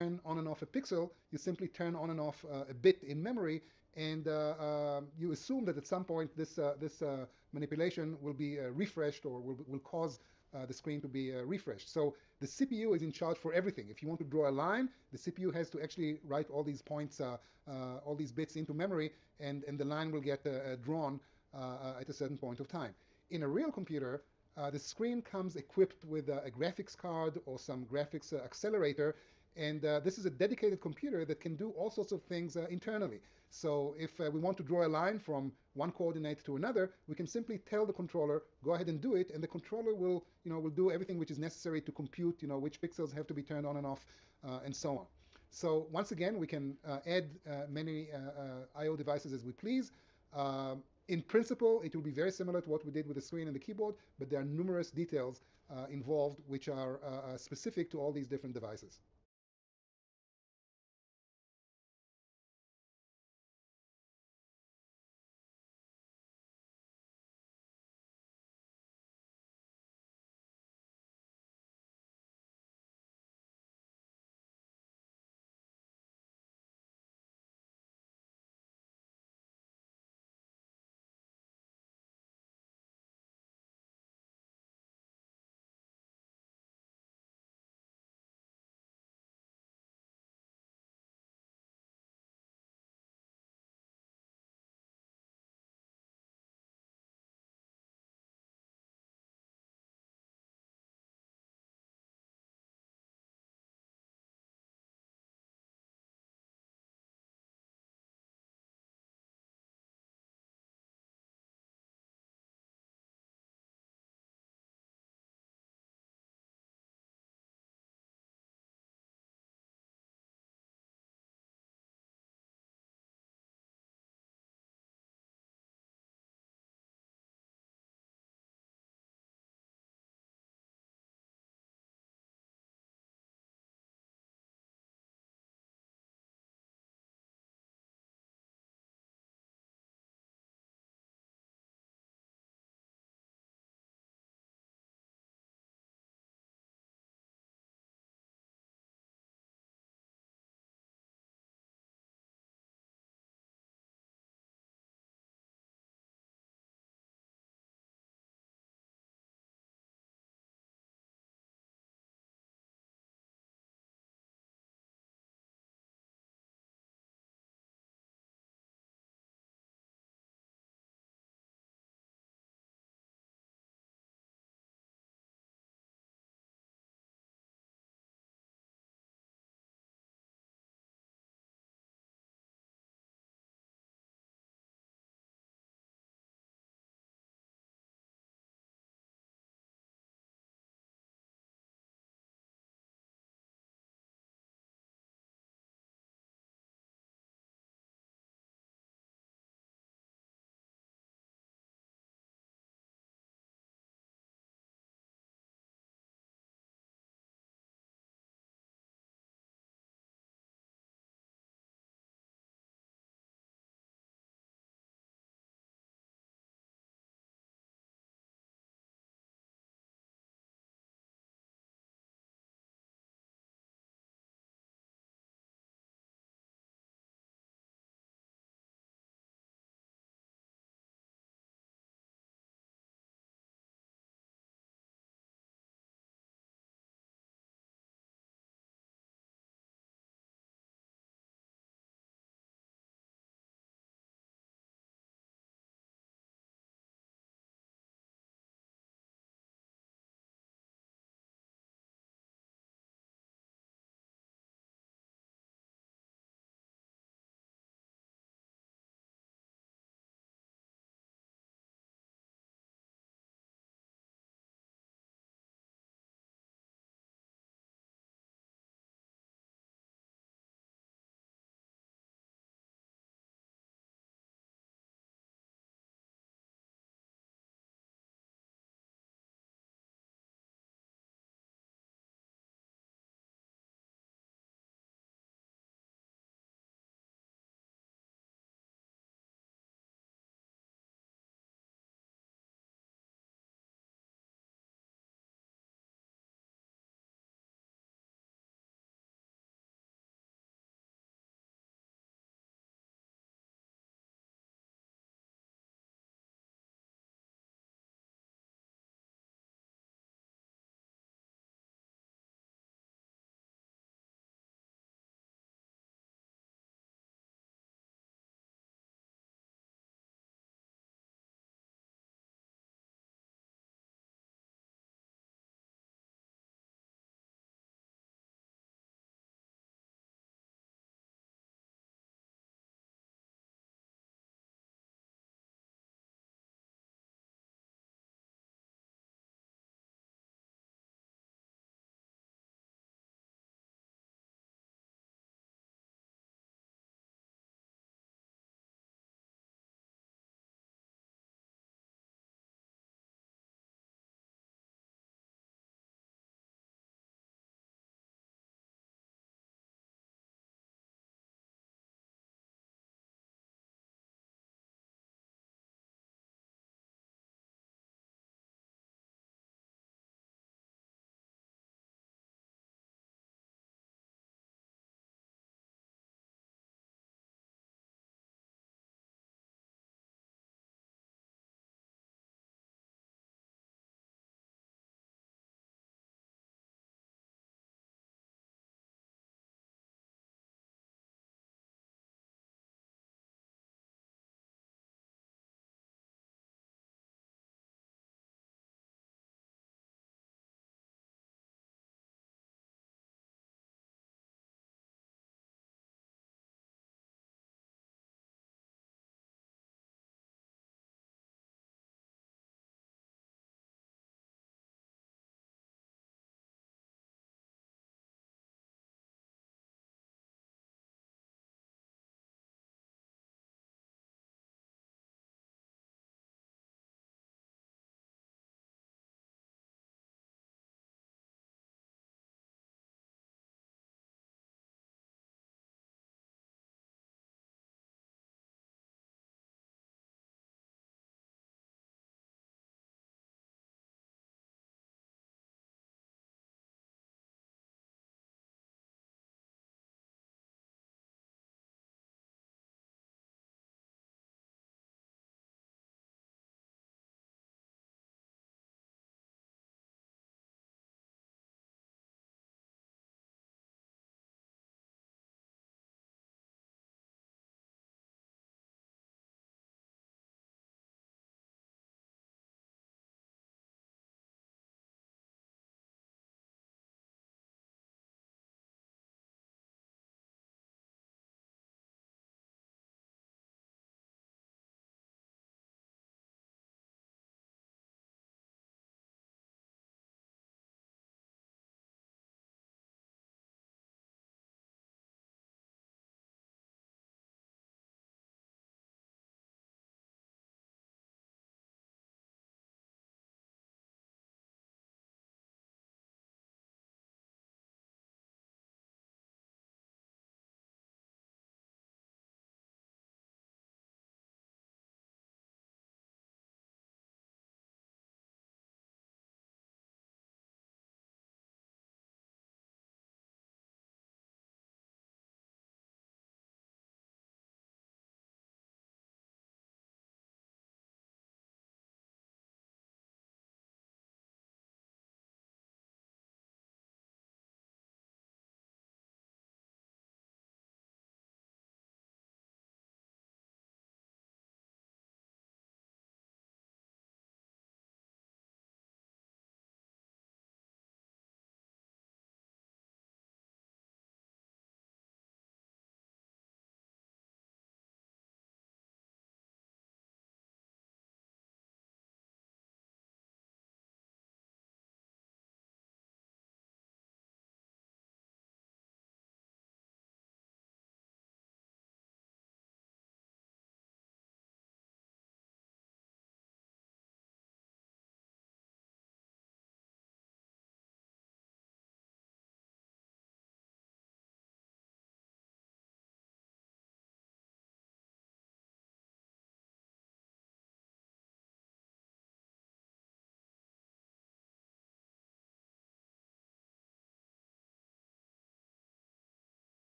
on and off a pixel, you simply turn on and off a bit in memory, and you assume that at some point this manipulation will be refreshed or will cause the screen to be refreshed. So the CPU is in charge for everything. If you want to draw a line, the CPU has to actually write all these points, all these bits into memory, and the line will get drawn at a certain point of time. In a real computer, the screen comes equipped with a graphics card or some graphics accelerator, and this is a dedicated computer that can do all sorts of things internally. So if we want to draw a line from one coordinate to another, we can simply tell the controller, go ahead and do it, and the controller will do everything which is necessary to compute, which pixels have to be turned on and off, and so on. So once again, we can add many I/O devices as we please. In principle, it will be very similar to what we did with the screen and the keyboard, but there are numerous details involved which are specific to all these different devices.